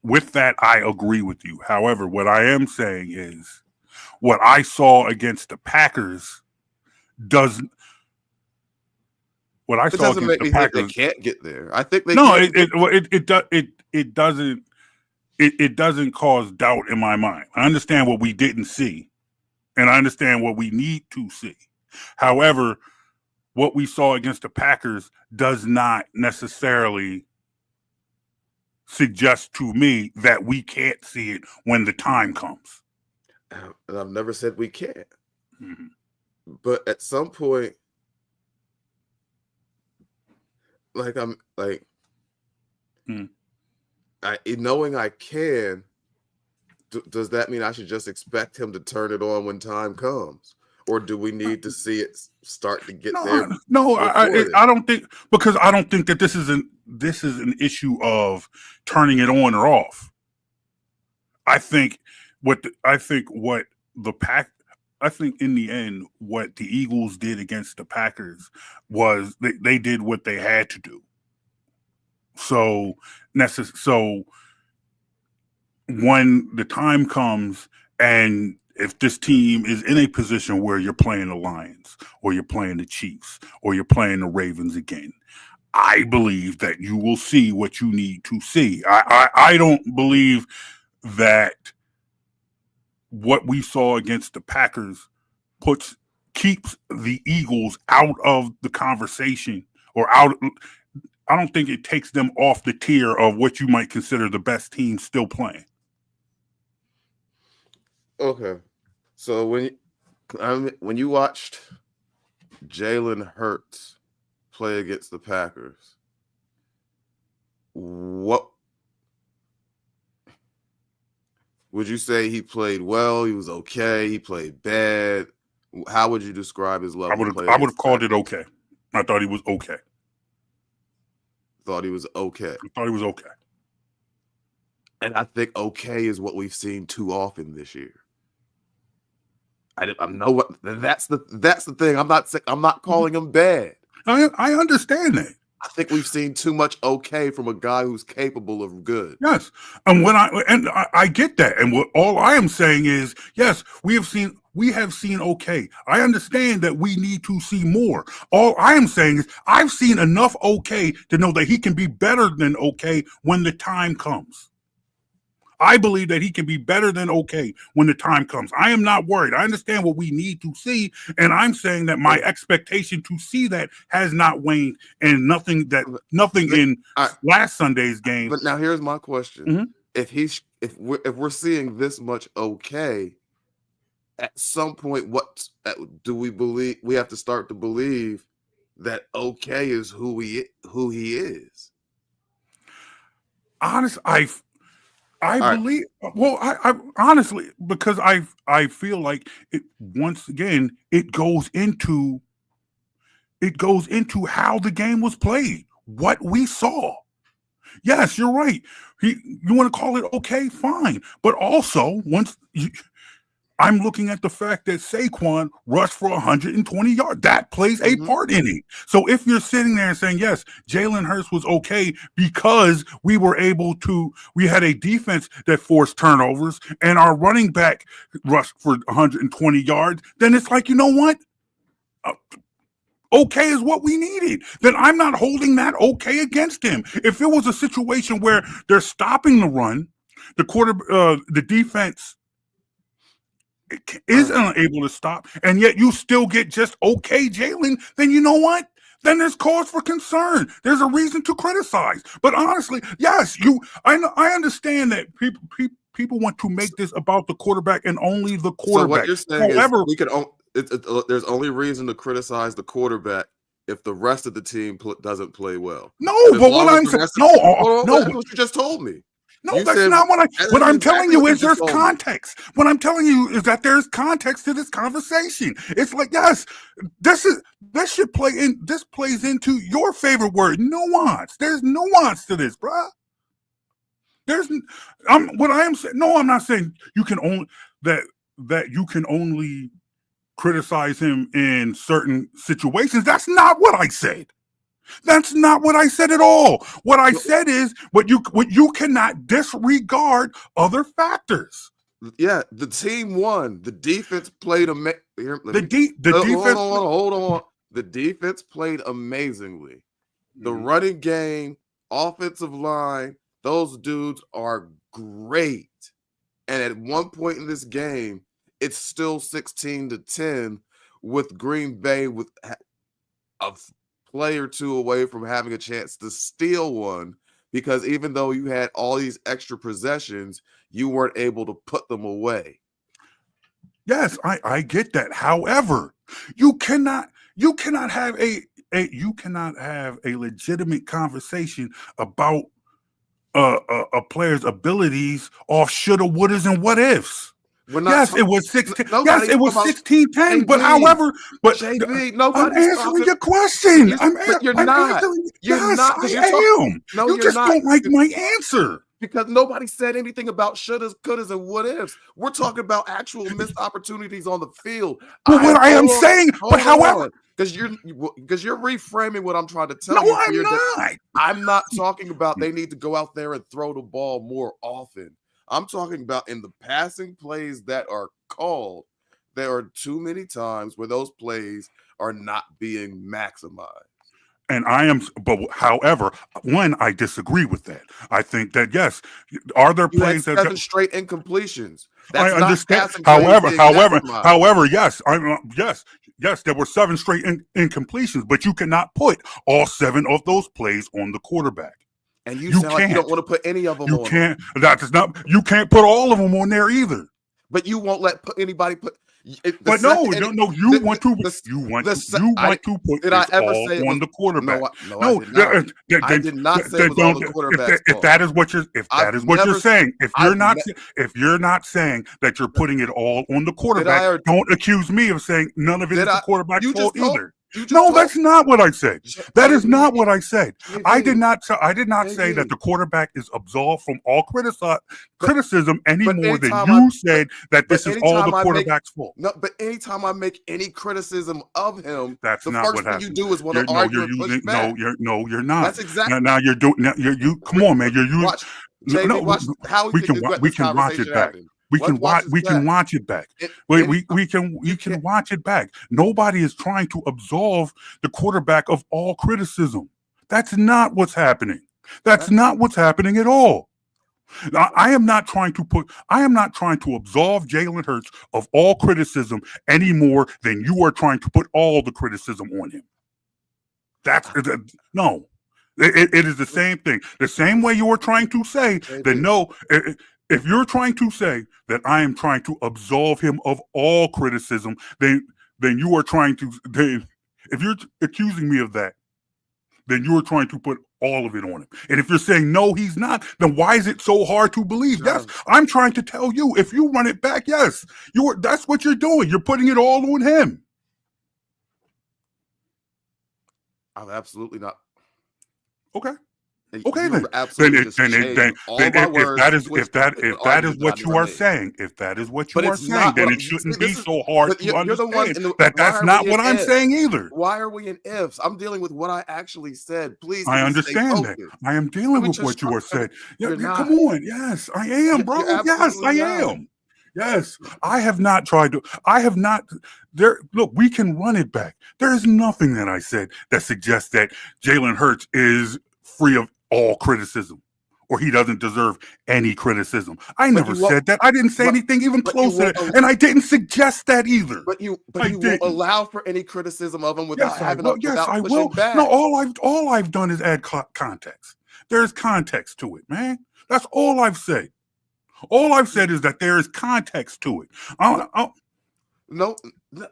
[SPEAKER 2] With that, I agree with you. However, what I am saying is what I saw against the Packers doesn't. What I
[SPEAKER 3] It
[SPEAKER 2] saw
[SPEAKER 3] doesn't
[SPEAKER 2] against
[SPEAKER 3] make me
[SPEAKER 2] the Packers,
[SPEAKER 3] think they can't get there. I think they
[SPEAKER 2] no,
[SPEAKER 3] can.
[SPEAKER 2] it doesn't. It doesn't cause doubt in my mind. I understand what we didn't see, and I understand what we need to see. However, what we saw against the Packers does not necessarily suggest to me that we can't see it when the time comes.
[SPEAKER 3] And I've never said we can't.
[SPEAKER 2] Mm-hmm.
[SPEAKER 3] But at some point, knowing I can, does that mean I should just expect him to turn it on when time comes? Or do we need to see it start to get there?
[SPEAKER 2] No, I don't think, because I don't think that this is an issue of turning it on or off. I think in the end, what the Eagles did against the Packers was they did what they had to do. So when the time comes, and if this team is in a position where you're playing the Lions or you're playing the Chiefs or you're playing the Ravens again, I believe that you will see what you need to see. I don't believe that what we saw against the Packers keeps the Eagles out of the conversation or out. I don't think it takes them off the tier of what you might consider the best team still playing.
[SPEAKER 3] Okay, so when you watched Jalen Hurts play against the Packers, what would you say? He played well? He was okay? He played bad? How would you describe his level?
[SPEAKER 2] I would have called it okay. I thought he was okay.
[SPEAKER 3] Thought he was okay.
[SPEAKER 2] I thought he was okay.
[SPEAKER 3] And I think okay is what we've seen too often this year. I know what that's the thing. I'm not calling him bad.
[SPEAKER 2] I understand that.
[SPEAKER 3] I think we've seen too much okay from a guy who's capable of good.
[SPEAKER 2] Yes, and I get that. And all I am saying is, yes, we have seen okay. I understand that we need to see more. All I am saying is I've seen enough okay to know that he can be better than okay when the time comes. I believe that he can be better than okay when the time comes. I am not worried. I understand what we need to see, and I'm saying that my expectation to see that has not waned, and nothing in last Sunday's game.
[SPEAKER 3] But now here's my question: if we're seeing this much okay, at some point, what do we believe? We have to start to believe that okay is who he is.
[SPEAKER 2] Honestly, I believe. Well, I honestly, because I feel like it once again it goes into how the game was played, what we saw. Yes, you're right. You want to call it okay, fine, but also I'm looking at the fact that Saquon rushed for 120 yards. That plays a part in it. So if you're sitting there and saying, yes, Jalen Hurts was okay because we had a defense that forced turnovers and our running back rushed for 120 yards, then it's like, you know what? Okay is what we needed. Then I'm not holding that okay against him. If it was a situation where they're stopping the run, the defense is unable to stop, and yet you still get just okay, Jalen, then you know what? then there's cause for concern. There's a reason to criticize. But honestly, yes, I understand that people want to make this about the quarterback and only the quarterback.
[SPEAKER 3] So what you're saying
[SPEAKER 2] However,
[SPEAKER 3] is we can. There's only reason to criticize the quarterback if the rest of the team doesn't play well.
[SPEAKER 2] No, but what I'm saying, no,
[SPEAKER 3] that's what you just told me.
[SPEAKER 2] No, that's not what I'm telling you is there's context. What I'm telling you is that there's context to this conversation. It's like, yes, this plays into your favorite word, nuance. There's nuance to this, bruh. I'm not saying you can only that you can only criticize him in certain situations. That's not what I said. That's not what I said at all. What I said is what you cannot disregard other factors.
[SPEAKER 3] Yeah, the team won. The defense played hold on. The defense played amazingly. The running game, offensive line, those dudes are great. And at one point in this game, it's still 16-10 with Green Bay with a play or two away from having a chance to steal one, because even though you had all these extra possessions, you weren't able to put them away.
[SPEAKER 2] Yes, I get that. However, you cannot have a legitimate conversation about a player's abilities off shoulda, wouldas, and what ifs. Yes, it was 16. Yes, it was 16-10. But however,
[SPEAKER 3] JB,
[SPEAKER 2] I'm answering your question.
[SPEAKER 3] You're not. You're not.
[SPEAKER 2] I am.
[SPEAKER 3] No,
[SPEAKER 2] you just don't like my answer.
[SPEAKER 3] Because nobody said anything about shouldas, couldas, and what ifs. We're talking about actual missed opportunities on the field.
[SPEAKER 2] But what I am saying, however,
[SPEAKER 3] because you're reframing what I'm trying to tell you.
[SPEAKER 2] No, I'm not.
[SPEAKER 3] I'm not talking about they need to go out there and throw the ball more often. I'm talking about in the passing plays that are called, there are too many times where those plays are not being maximized.
[SPEAKER 2] And however, I disagree with that. I think that, yes, are there plays that
[SPEAKER 3] 7 straight incompletions?
[SPEAKER 2] That's I understand. However, yes, yes, there were 7 straight incompletions, but you cannot put all 7 of those plays on the quarterback.
[SPEAKER 3] And you sound like you don't want to put any of them on.
[SPEAKER 2] You can't. That is not. You can't put all of them on there either.
[SPEAKER 3] But you won't let anybody put.
[SPEAKER 2] You want to put this all on the quarterback.
[SPEAKER 3] I did not say it was on the quarterback.
[SPEAKER 2] If that is what you're saying, if you're not saying that you're putting it all on the quarterback, don't accuse me of saying none of it is the quarterback's fault either. No, that's not what I said. That is not what I said. I did not say that the quarterback is absolved from all criticism any more than you said that this is all the quarterback's fault.
[SPEAKER 3] No, but anytime I make any criticism of him,
[SPEAKER 2] that's
[SPEAKER 3] the
[SPEAKER 2] not
[SPEAKER 3] first
[SPEAKER 2] what
[SPEAKER 3] thing
[SPEAKER 2] happened.
[SPEAKER 3] you do is want to argue and push back.
[SPEAKER 2] No, you're not.
[SPEAKER 3] That's exactly.
[SPEAKER 2] Now you're doing. You come on, man. You're using.
[SPEAKER 3] Watch, JB, watch how we can
[SPEAKER 2] watch it back. We can watch it back. We can watch it back. Nobody is trying to absolve the quarterback of all criticism. That's not what's happening. That's not what's happening at all. I am not trying to absolve Jalen Hurts of all criticism any more than you are trying to put all the criticism on him. No. It is the same thing. The same way you are trying to say that no. If you're trying to say that I am trying to absolve him of all criticism, then you are trying to. If you're accusing me of that, then you are trying to put all of it on him. And if you're saying no, he's not, then why is it so hard to believe? Sure. Yes, I'm trying to tell you. If you run it back, yes, that's what you're doing. You're putting it all on him.
[SPEAKER 3] I'm absolutely not.
[SPEAKER 2] Okay. Okay, then if that is what you are saying, then it shouldn't be so hard to understand that that's not what I'm saying either.
[SPEAKER 3] Why are we in ifs? I'm dealing with what I actually said. Please,
[SPEAKER 2] I understand that. I am dealing with what you are saying. Come on, yes, I am, bro. Yes, I am. Yes, I have not. Look, we can run it back. There is nothing that I said that suggests that Jalen Hurts is free of all criticism or he doesn't deserve any criticism. I never
[SPEAKER 3] you won't-
[SPEAKER 2] said that. I didn't say anything even
[SPEAKER 3] but
[SPEAKER 2] close
[SPEAKER 3] you
[SPEAKER 2] to that,
[SPEAKER 3] won't
[SPEAKER 2] and I didn't suggest that either.
[SPEAKER 3] But you
[SPEAKER 2] didn't.
[SPEAKER 3] won't allow for any criticism of him without
[SPEAKER 2] Yes, I
[SPEAKER 3] pushing
[SPEAKER 2] will.
[SPEAKER 3] back.
[SPEAKER 2] No, all I've done is add context. There's context to it, man. That's all I've said. All I've said is that there is context to it.
[SPEAKER 3] No,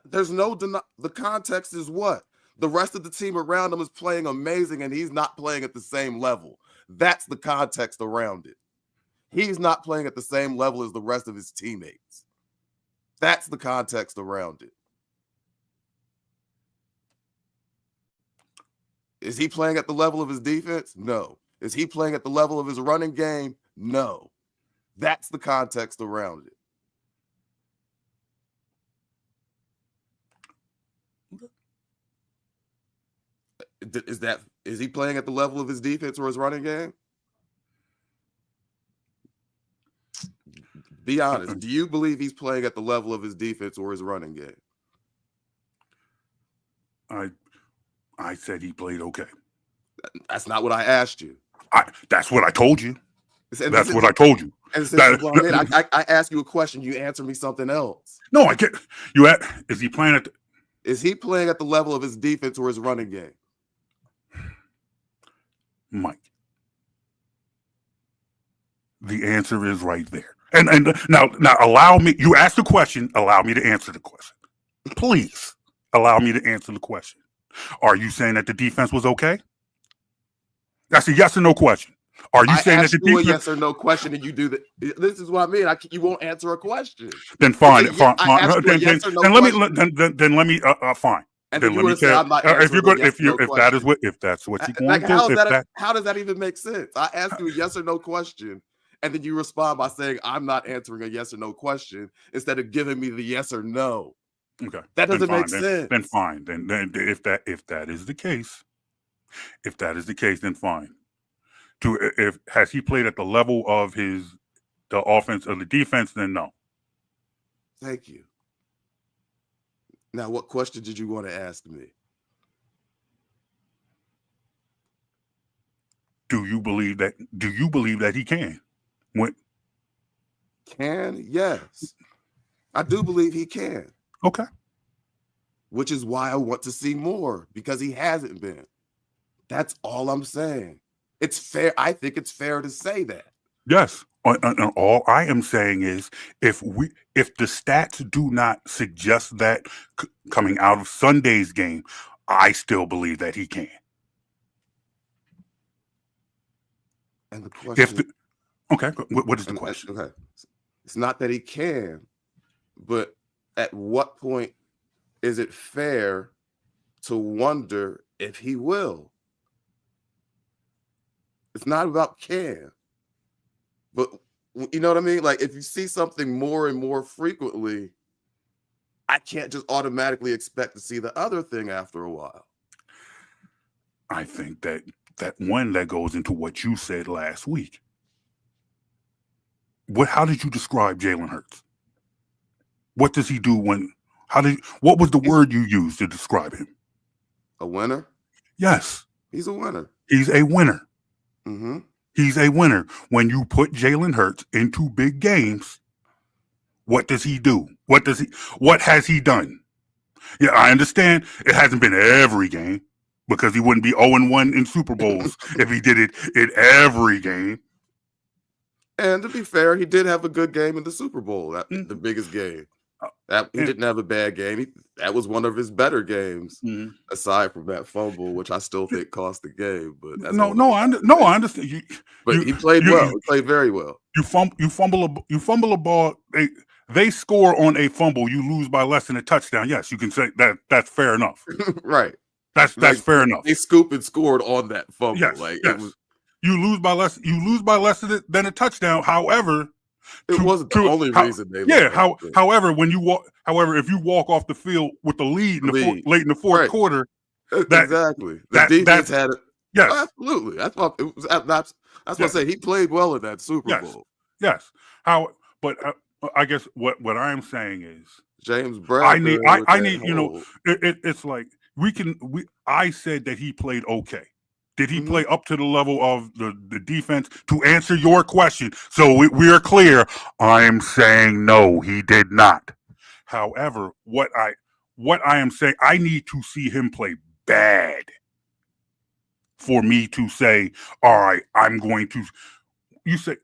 [SPEAKER 3] there's no the context is what? The rest of the team around him is playing amazing and he's not playing at the same level. That's the context around it. He's not playing at the same level as the rest of his teammates. That's the context around it. Is he playing at the level of his defense? No. Is he playing at the level of his running game? No. That's the context around it. Is he playing at the level of his defense or his running game? Be honest. Do you believe he's playing at the level of his defense or his running game?
[SPEAKER 2] I said he played okay.
[SPEAKER 3] That's not what I asked you.
[SPEAKER 2] That's what I told you.
[SPEAKER 3] That's
[SPEAKER 2] what I told you.
[SPEAKER 3] And I ask you a question, you answer me something else.
[SPEAKER 2] No, I get is he playing at
[SPEAKER 3] Is he playing at the level of his defense or his running game?
[SPEAKER 2] Mike? The answer is right there. And now allow me. You asked the question. Allow me to answer the question. Please allow me to answer the question. Are you saying that the defense was okay? That's a yes or no question. Are you saying that the defense?
[SPEAKER 3] A yes or no question, and you do that? This is what I mean. You won't answer a question.
[SPEAKER 2] Then fine.
[SPEAKER 3] Fine.
[SPEAKER 2] Then let me. Fine.
[SPEAKER 3] And then you would say, I'm not
[SPEAKER 2] if you're good, if that's what you're going to do.
[SPEAKER 3] How does that even make sense? I ask you a yes or no question, and then you respond by saying, I'm not answering a yes or no question instead of giving me the yes or no.
[SPEAKER 2] Okay.
[SPEAKER 3] That doesn't make sense.
[SPEAKER 2] Then fine. Then if that is the case, then fine. Has he played at the level of the offense or the defense? Then no.
[SPEAKER 3] Thank you. Now, what question did you want to ask me?
[SPEAKER 2] Do you believe that he can?
[SPEAKER 3] Can? Yes. I do believe he can.
[SPEAKER 2] Okay.
[SPEAKER 3] Which is why I want to see more, because he hasn't been. That's all I'm saying. It's fair. I think it's fair to say that.
[SPEAKER 2] Yes. And all I am saying is if the stats do not suggest that coming out of Sunday's game, I still believe that he can.
[SPEAKER 3] And the question
[SPEAKER 2] okay, what is the question?
[SPEAKER 3] Okay. It's not that he can, but at what point is it fair to wonder if he will? It's not about can. But you know what I mean? Like, if you see something more and more frequently, I can't just automatically expect to see the other thing after a while.
[SPEAKER 2] I think that one that goes into what you said last week. How did you describe Jalen Hurts? What does he do what was the word you used to describe him?
[SPEAKER 3] A winner?
[SPEAKER 2] Yes.
[SPEAKER 3] He's a winner.
[SPEAKER 2] He's a winner.
[SPEAKER 3] Mm-hmm.
[SPEAKER 2] He's a winner. When you put Jalen Hurts into big games, what does he do? What has he done? Yeah, I understand it hasn't been every game because he wouldn't be 0-1 in Super Bowls if he did it in every game.
[SPEAKER 3] And to be fair, he did have a good game in the Super Bowl, the biggest game. He didn't have a bad game. That was one of his better games, aside from that fumble, which I still think cost the game. But that's
[SPEAKER 2] I understand.
[SPEAKER 3] He played well. He played very well.
[SPEAKER 2] You fumble a ball. They score on a fumble. You lose by less than a touchdown. Yes, you can say that. That's fair enough.
[SPEAKER 3] Right.
[SPEAKER 2] That's fair enough.
[SPEAKER 3] They scooped and scored on that fumble.
[SPEAKER 2] Yes,
[SPEAKER 3] yes.
[SPEAKER 2] It was. You lose by less than a touchdown. However,
[SPEAKER 3] it wasn't the only reason they.
[SPEAKER 2] Yeah. However, if you walk off the field with the lead late in the fourth quarter,
[SPEAKER 3] exactly. The defense had it.
[SPEAKER 2] Yes,
[SPEAKER 3] absolutely. That's what I say. He played well in that Super Bowl.
[SPEAKER 2] Yes. But I guess what I am saying is
[SPEAKER 3] James Brown.
[SPEAKER 2] I need. It's like I said that he played okay. Did he play up to the level of the defense? To answer your question, so we are clear, I am saying no, he did not. However, what I am saying, I need to see him play bad for me to say, all right, I'm going to. You say,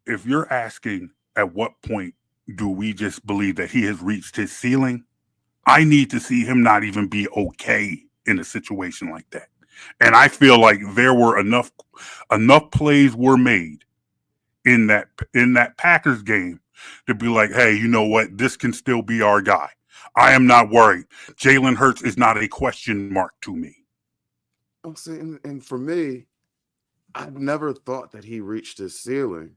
[SPEAKER 2] if you're asking at what point do we just believe that he has reached his ceiling, I need to see him not even be okay in a situation like that. And I feel like there were enough plays were made in that Packers game to be like, hey, you know what? This can still be our guy. I am not worried. Jalen Hurts is not a question mark to me.
[SPEAKER 3] I'm saying, and for me, I've never thought that he reached his ceiling.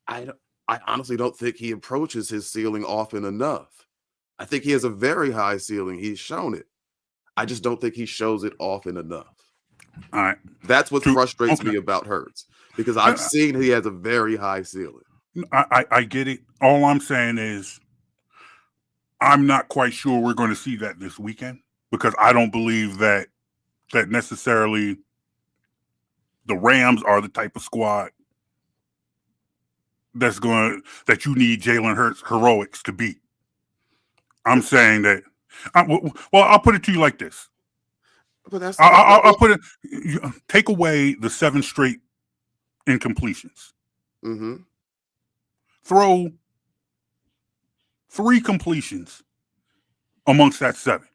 [SPEAKER 3] I honestly don't think he approaches his ceiling often enough. I think he has a very high ceiling. He's shown it. I just don't think he shows it often enough.
[SPEAKER 2] All right.
[SPEAKER 3] That's what frustrates me about Hurts, because I've seen he has a very high ceiling.
[SPEAKER 2] I get it. All I'm saying is I'm not quite sure we're going to see that this weekend, because I don't believe that necessarily the Rams are the type of squad that you need Jalen Hurts heroics to beat. I'm saying that. I'll put it to you like this.
[SPEAKER 3] But that's
[SPEAKER 2] I'll put it. Take away the 7 straight incompletions. Throw 3 completions amongst that 7.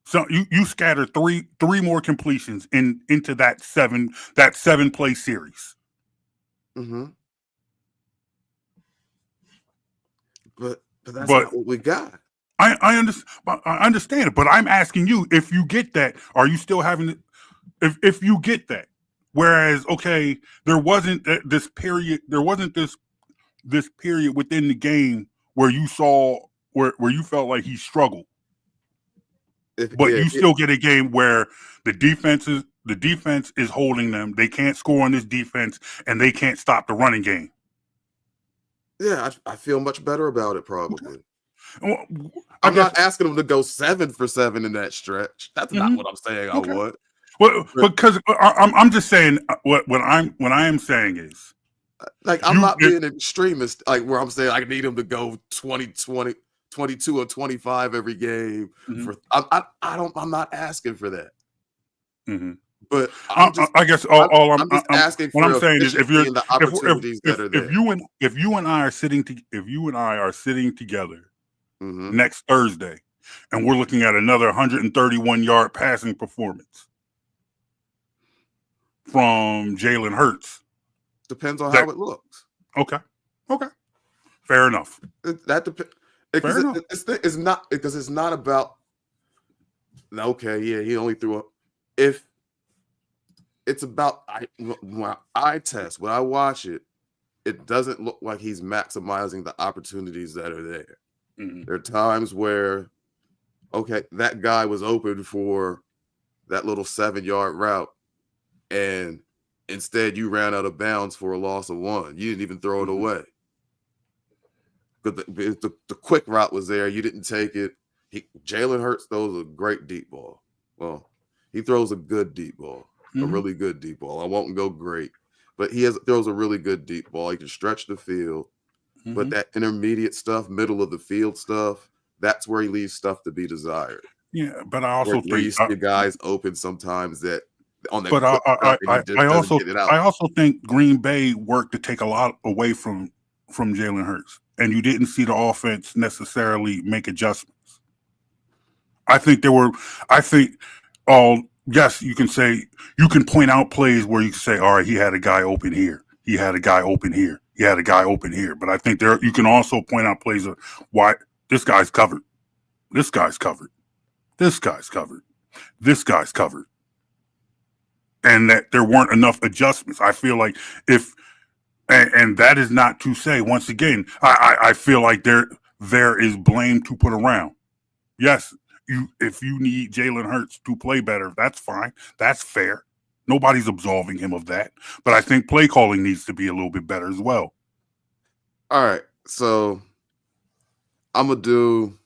[SPEAKER 2] So you scatter three more completions into that 7-play series.
[SPEAKER 3] But that's not what we got.
[SPEAKER 2] I understand it, but I'm asking you, if you get that, are you still having it? If you get that, whereas, okay, there wasn't this period within the game where you saw where you felt like he struggled, you still get a game where the defense is holding them. They can't score on this defense, and they can't stop the running game.
[SPEAKER 3] Yeah, I feel much better about it, probably.
[SPEAKER 2] Well,
[SPEAKER 3] I'm not asking them to go 7 for 7 in that stretch. That's not what I'm saying I would.
[SPEAKER 2] Well, because I'm just saying what I am saying is,
[SPEAKER 3] like, I'm not being an extremist, like, where I'm saying I need him to go 22 or 25 every game. I'm not asking for that. But I'm just asking for
[SPEAKER 2] what I'm saying is, if you're
[SPEAKER 3] the opportunities that are there.
[SPEAKER 2] If you and I are sitting together next Thursday, and we're looking at another 131-yard passing performance from Jalen Hurts,
[SPEAKER 3] depends on how it looks.
[SPEAKER 2] Okay, fair enough.
[SPEAKER 3] That depends. It's not, because it's not about, okay, yeah, he only threw up. If it's about, when I test, when I watch it, it doesn't look like he's maximizing the opportunities that are there. There are times where, okay, that guy was open for that little 7-yard route, and instead you ran out of bounds for a loss of 1. You didn't even throw it away. But the quick route was there. You didn't take it. Jalen Hurts throws a great deep ball. Well, he throws a good deep ball, a really good deep ball. I won't go great, but throws a really good deep ball. He can stretch the field, but that intermediate stuff, middle of the field stuff, that's where he leaves stuff to be desired.
[SPEAKER 2] Yeah, but I also
[SPEAKER 3] think the guys open sometimes that on that.
[SPEAKER 2] But I also think Green Bay worked to take a lot away from Jalen Hurts, and you didn't see the offense necessarily make adjustments. I think yes, you can point out plays where you can say, all right, he had a guy open here. He had a guy open here. He had a guy open here. But I think you can also point out plays of why this guy's covered. This guy's covered. This guy's covered. This guy's covered. And that there weren't enough adjustments. I feel like and that is not to say, once again, I feel like there is blame to put around. Yes, if you need Jalen Hurts to play better, that's fine. That's fair. Nobody's absolving him of that. But I think play calling needs to be a little bit better as well.
[SPEAKER 3] All right. So I'm going to do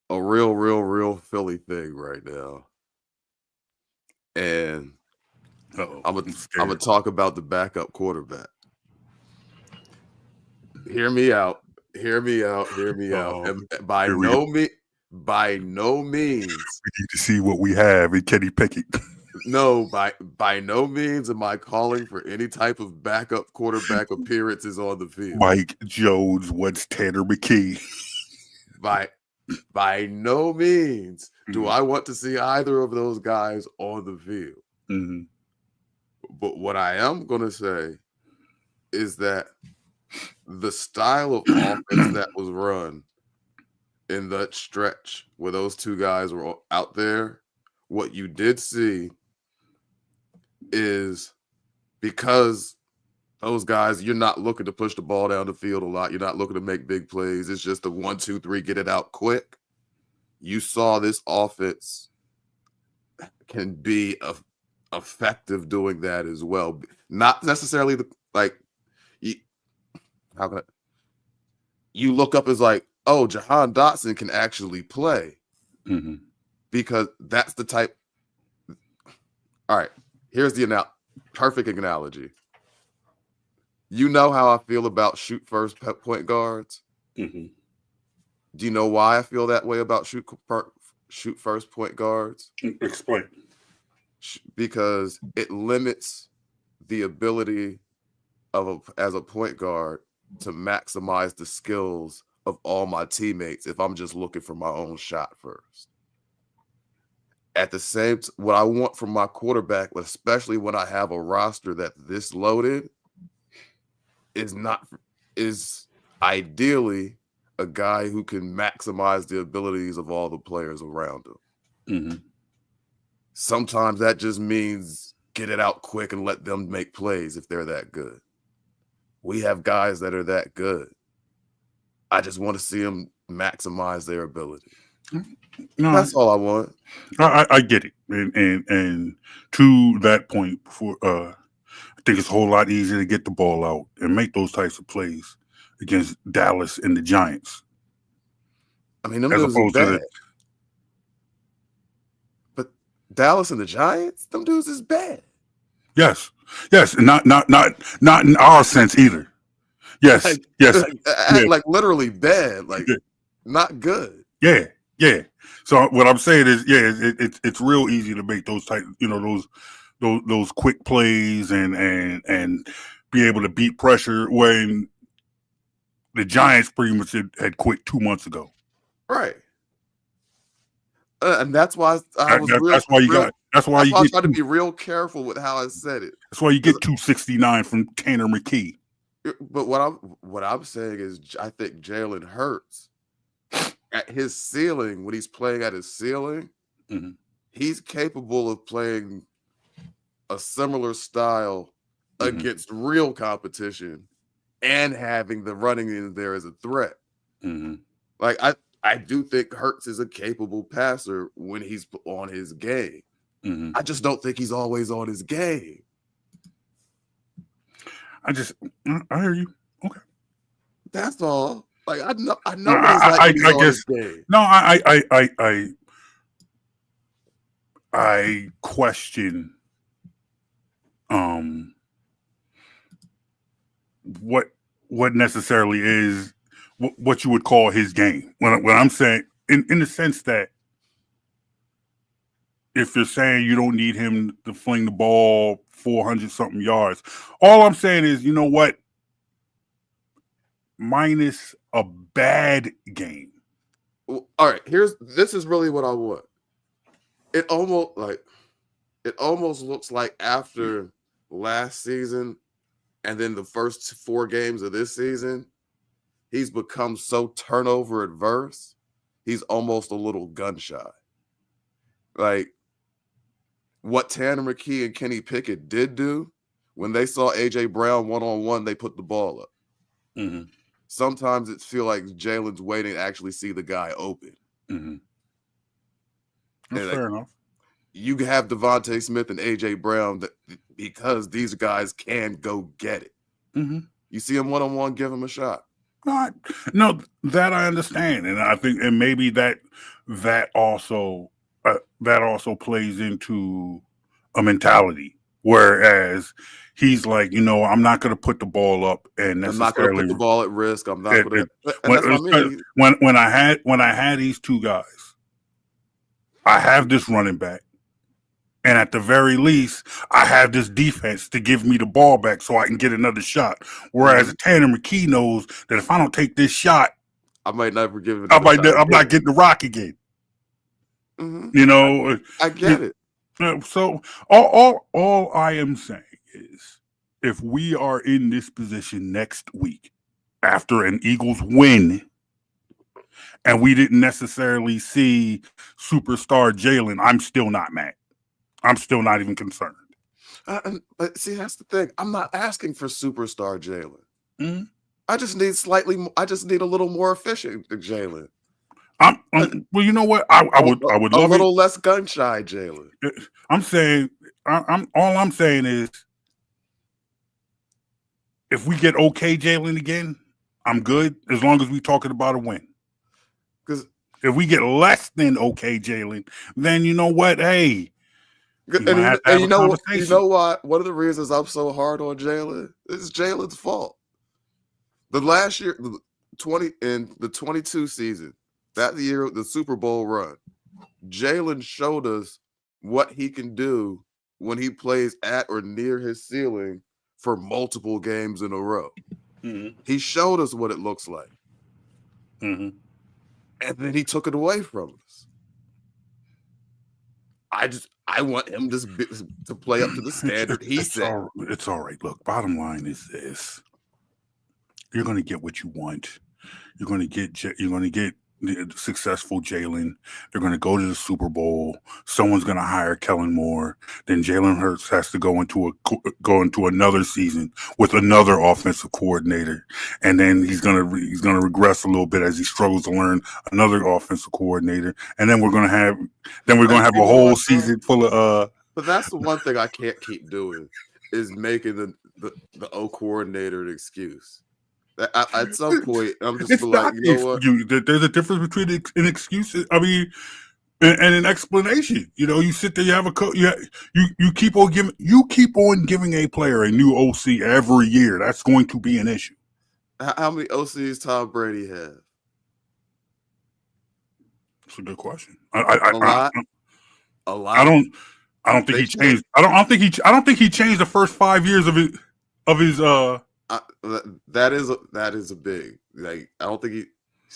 [SPEAKER 3] a real Philly thing right now. And
[SPEAKER 2] Uh-oh,
[SPEAKER 3] I'm gonna talk about the backup quarterback. Hear me out. Hear me out. Hear me out. And by no means,
[SPEAKER 2] we need to see what we have in Kenny Pickett.
[SPEAKER 3] No, by no means am I calling for any type of backup quarterback appearances on the field.
[SPEAKER 2] Mike Jones, what's Tanner McKee?
[SPEAKER 3] By no means do I want to see either of those guys on the field.
[SPEAKER 2] Mm-hmm.
[SPEAKER 3] But what I am going to say is that the style of offense that was run in that stretch where those two guys were out there, what you did see is because those guys, you're not looking to push the ball down the field a lot. You're not looking to make big plays. It's just a 1, 2, 3, get it out quick. You saw this offense can be effective doing that as well. Not necessarily you look up as like, oh, Jahan Dotson can actually play, because that's the type. All right, here's the perfect analogy. You know how I feel about shoot first point guards.
[SPEAKER 2] Mm-hmm.
[SPEAKER 3] Do you know why I feel that way about shoot first point guards?
[SPEAKER 2] Explain.
[SPEAKER 3] Because it limits the ability as a point guard to maximize the skills of all my teammates if I'm just looking for my own shot first. At the same time, what I want from my quarterback, especially when I have a roster that this loaded, is ideally a guy who can maximize the abilities of all the players around him.
[SPEAKER 2] Mm-hmm.
[SPEAKER 3] Sometimes that just means get it out quick and let them make plays if they're that good. We have guys that are that good. I just want to see them maximize their ability. No, that's all I want.
[SPEAKER 2] I get it, and to that point, before I think it's a whole lot easier to get the ball out and make those types of plays against Dallas and the Giants.
[SPEAKER 3] I mean, them dudes is bad. But Dallas and the Giants, them dudes is bad.
[SPEAKER 2] Yes, and not in our sense either. Yes,
[SPEAKER 3] like literally bad, like not good.
[SPEAKER 2] Yeah. So what I'm saying is, it's real easy to make those type, those quick plays and be able to beat pressure when the Giants pretty much had quit 2 months ago.
[SPEAKER 3] Right. And that's why I tried to be real careful with how I said it.
[SPEAKER 2] That's why you get 269 from Tanner McKee.
[SPEAKER 3] But what I'm saying is, I think Jalen Hurts at his ceiling, when he's playing at his ceiling, he's capable of playing a similar style against real competition and having the running in there as a threat. Like I do think Hurts is a capable passer when he's on his game. I just don't think he's always on his game.
[SPEAKER 2] I hear you. Okay,
[SPEAKER 3] that's all. Like I know what he's like. I guess.
[SPEAKER 2] No, I question what necessarily is what you would call his game. When I'm saying in the sense that if you're saying you don't need him to fling the ball 400 something yards, all I'm saying is, you know what? Minus a bad game.
[SPEAKER 3] All right, this is really what I want. It almost looks like after last season and then the first 4 games of this season, he's become so turnover adverse, he's almost a little gun shy. Like what Tanner McKee and Kenny Pickett did do when they saw AJ Brown one-on-one, they put the ball up. Sometimes it feels like Jalen's waiting to actually see the guy open.
[SPEAKER 2] That's fair enough.
[SPEAKER 3] You have Devontae Smith and AJ Brown because these guys can go get it. You see him one-on-one, give him a shot.
[SPEAKER 2] No, that I understand, and I think, and maybe that also plays into a mentality. Whereas he's like, I'm not going to put the ball up and necessarily.
[SPEAKER 3] I'm not going to put the ball at risk. I'm not going to. And that's what I mean.
[SPEAKER 2] When I had these two guys, I have this running back, and at the very least, I have this defense to give me the ball back so I can get another shot. Whereas Tanner McKee knows that if I don't take this shot,
[SPEAKER 3] I might never give it.
[SPEAKER 2] I'm not getting the rock again.
[SPEAKER 3] Mm-hmm. I get it.
[SPEAKER 2] So all I am saying is, if we are in this position next week after an Eagles win, and we didn't necessarily see superstar Jalen, I'm still not mad. I'm still not even concerned.
[SPEAKER 3] But see, that's the thing. I'm not asking for superstar Jalen.
[SPEAKER 2] Mm-hmm.
[SPEAKER 3] I just need a little more efficient Jalen.
[SPEAKER 2] Well, you know what? I would love
[SPEAKER 3] a little less gun shy Jalen.
[SPEAKER 2] I'm saying, all I'm saying is, if we get okay Jalen again, I'm good as long as we're talking about a win.
[SPEAKER 3] Because
[SPEAKER 2] if we get less than okay Jalen, then you know what? Hey.
[SPEAKER 3] And you know what? One of the reasons I'm so hard on Jalen is Jalen's fault. The last year, the 22 season, that year, the Super Bowl run, Jalen showed us what he can do when he plays at or near his ceiling for multiple games in a row.
[SPEAKER 2] Mm-hmm.
[SPEAKER 3] He showed us what it looks like.
[SPEAKER 2] Mm-hmm.
[SPEAKER 3] And then he took it away from us. I want him to play up to the standard he set.
[SPEAKER 2] It's all right. Look, bottom line is this: you're going to get what you want. You're going to get the successful Jalen. They're going to go to the Super Bowl. Someone's going to hire Kellen Moore. Then Jalen Hurts has to go into another season with another offensive coordinator, and then he's going to regress a little bit as he struggles to learn another offensive coordinator. And then we're going to have a whole season full of.
[SPEAKER 3] But that's the one thing I can't keep doing is making the O coordinator an excuse. At some point, I'm just like, you know what?
[SPEAKER 2] There's a difference between an excuse, and an explanation. You sit there, you have a coach, you keep on giving a player a new OC every year. That's going to be an issue.
[SPEAKER 3] How many OCs Tom Brady have?
[SPEAKER 2] That's a good question.
[SPEAKER 3] A lot.
[SPEAKER 2] I don't think he changed. I don't think he changed the first 5 years of his.
[SPEAKER 3] That is a big, like, I don't think he's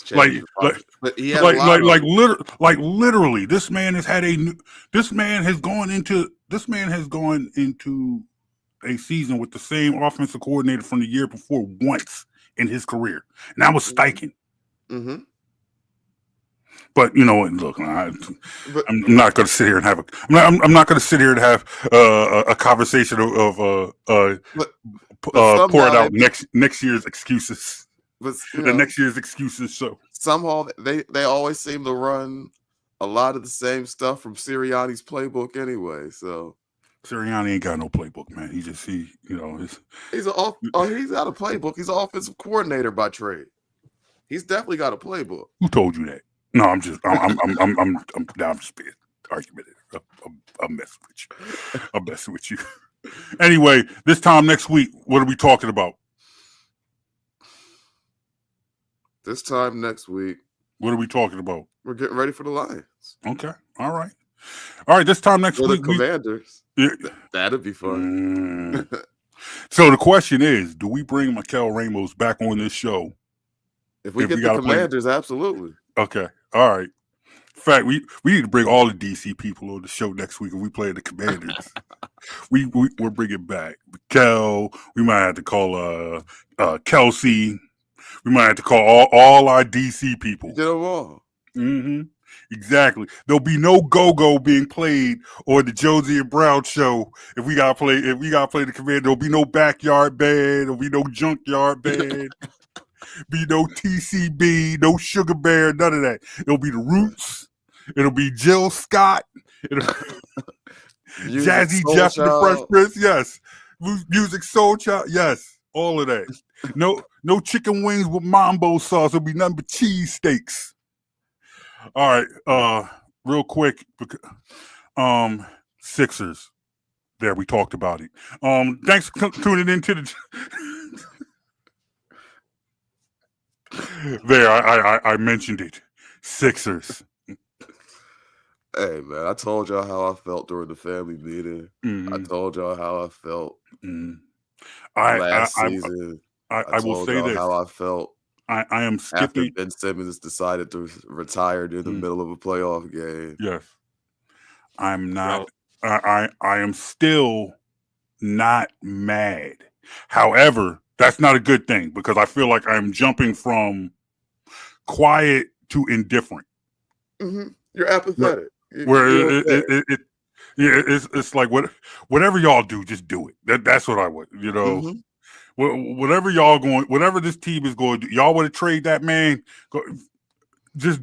[SPEAKER 2] changed. But he had literally, this man has gone into a season with the same offensive coordinator from the year before once in his career, and that was Steichen.
[SPEAKER 3] Mm-hmm.
[SPEAKER 2] But you know what? Look, I'm not going to sit here and have I'm not going to sit here and have a conversation of pour it out next year's excuses.
[SPEAKER 3] But
[SPEAKER 2] next year's excuses. So
[SPEAKER 3] somehow they always seem to run a lot of the same stuff from Sirianni's playbook anyway. So
[SPEAKER 2] Sirianni ain't got no playbook, man. He's
[SPEAKER 3] he's got a playbook. He's an offensive coordinator by trade. He's definitely got a playbook.
[SPEAKER 2] Who told you that? No, I'm just being argumentative. I'm messing with you. Anyway, this time next week, what are we talking about?
[SPEAKER 3] This time next week,
[SPEAKER 2] what are we talking about?
[SPEAKER 3] We're getting ready for the Lions.
[SPEAKER 2] Okay, all right. This time next week,
[SPEAKER 3] the Commanders. That'd be fun.
[SPEAKER 2] So the question is, do we bring Mikel Ramos back on this show?
[SPEAKER 3] If we get the Commanders, absolutely.
[SPEAKER 2] Okay, all right. In fact, we need to bring all the DC people on the show next week if we play the Commanders. We're bringing back Mikel. We might have to call Kelsey. We might have to call all our DC people.
[SPEAKER 3] Get them all.
[SPEAKER 2] Mm-hmm. Exactly. There'll be no go-go being played on the Jonesy Brown show if we gotta play the Commander. There'll be no backyard band. There'll be no junkyard band. Be no TCB, no Sugar Bear, none of that. It'll be the Roots. It'll be Jill Scott. Jazzy Jeff and the Fresh Prince. Yes. Music Soul Child. Yes. All of that. No chicken wings with mambo sauce. It'll be nothing but cheese steaks. All right. Real quick. Sixers. There, we talked about it. Thanks for tuning into the. There, I mentioned it. Sixers.
[SPEAKER 3] Hey man, I told y'all how I felt during the family meeting. I told y'all how I felt last season.
[SPEAKER 2] I will say this.
[SPEAKER 3] How I felt.
[SPEAKER 2] I am skipping
[SPEAKER 3] after Ben Simmons decided to retire in the middle of a playoff game.
[SPEAKER 2] Yes, I'm not. I am still not mad. However, that's not a good thing because I feel like I'm jumping from quiet to indifferent.
[SPEAKER 3] You're apathetic.
[SPEAKER 2] It's like whatever y'all do, just do it. That's what I would, whatever this team is going to do, y'all want to trade that man, just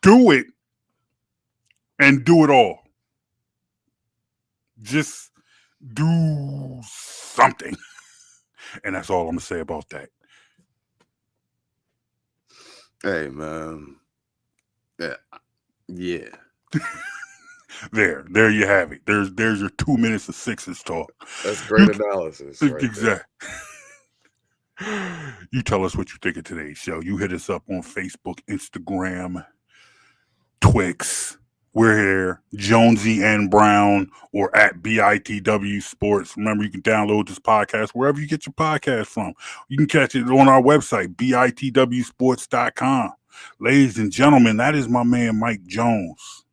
[SPEAKER 2] do it and do it all. Just do something. And that's all I'm going to say about that.
[SPEAKER 3] Hey, man. Yeah.
[SPEAKER 2] There you have it. There's your 2 minutes of Sixers talk.
[SPEAKER 3] That's great analysis. Right
[SPEAKER 2] exactly. You tell us what you think of today's show. You hit us up on Facebook, Instagram, Twix. We're here, Jonesy and Brown, or at BITW Sports. Remember, you can download this podcast wherever you get your podcast from. You can catch it on our website, BITWsports.com. Ladies and gentlemen, that is my man, Mike Jones.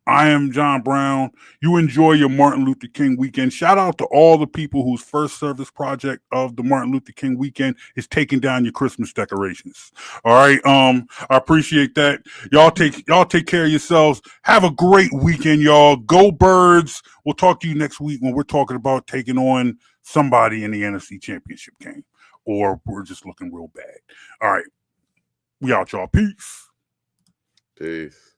[SPEAKER 2] I am John Brown. You enjoy your Martin Luther King weekend. Shout out to all the people whose first service project of the Martin Luther King weekend is taking down your Christmas decorations. All right. I appreciate that. Y'all take care of yourselves. Have a great weekend, y'all. Go Birds. We'll talk to you next week when we're talking about taking on somebody in the NFC Championship game, or we're just looking real bad. All right. We out, y'all. Peace.
[SPEAKER 3] Peace.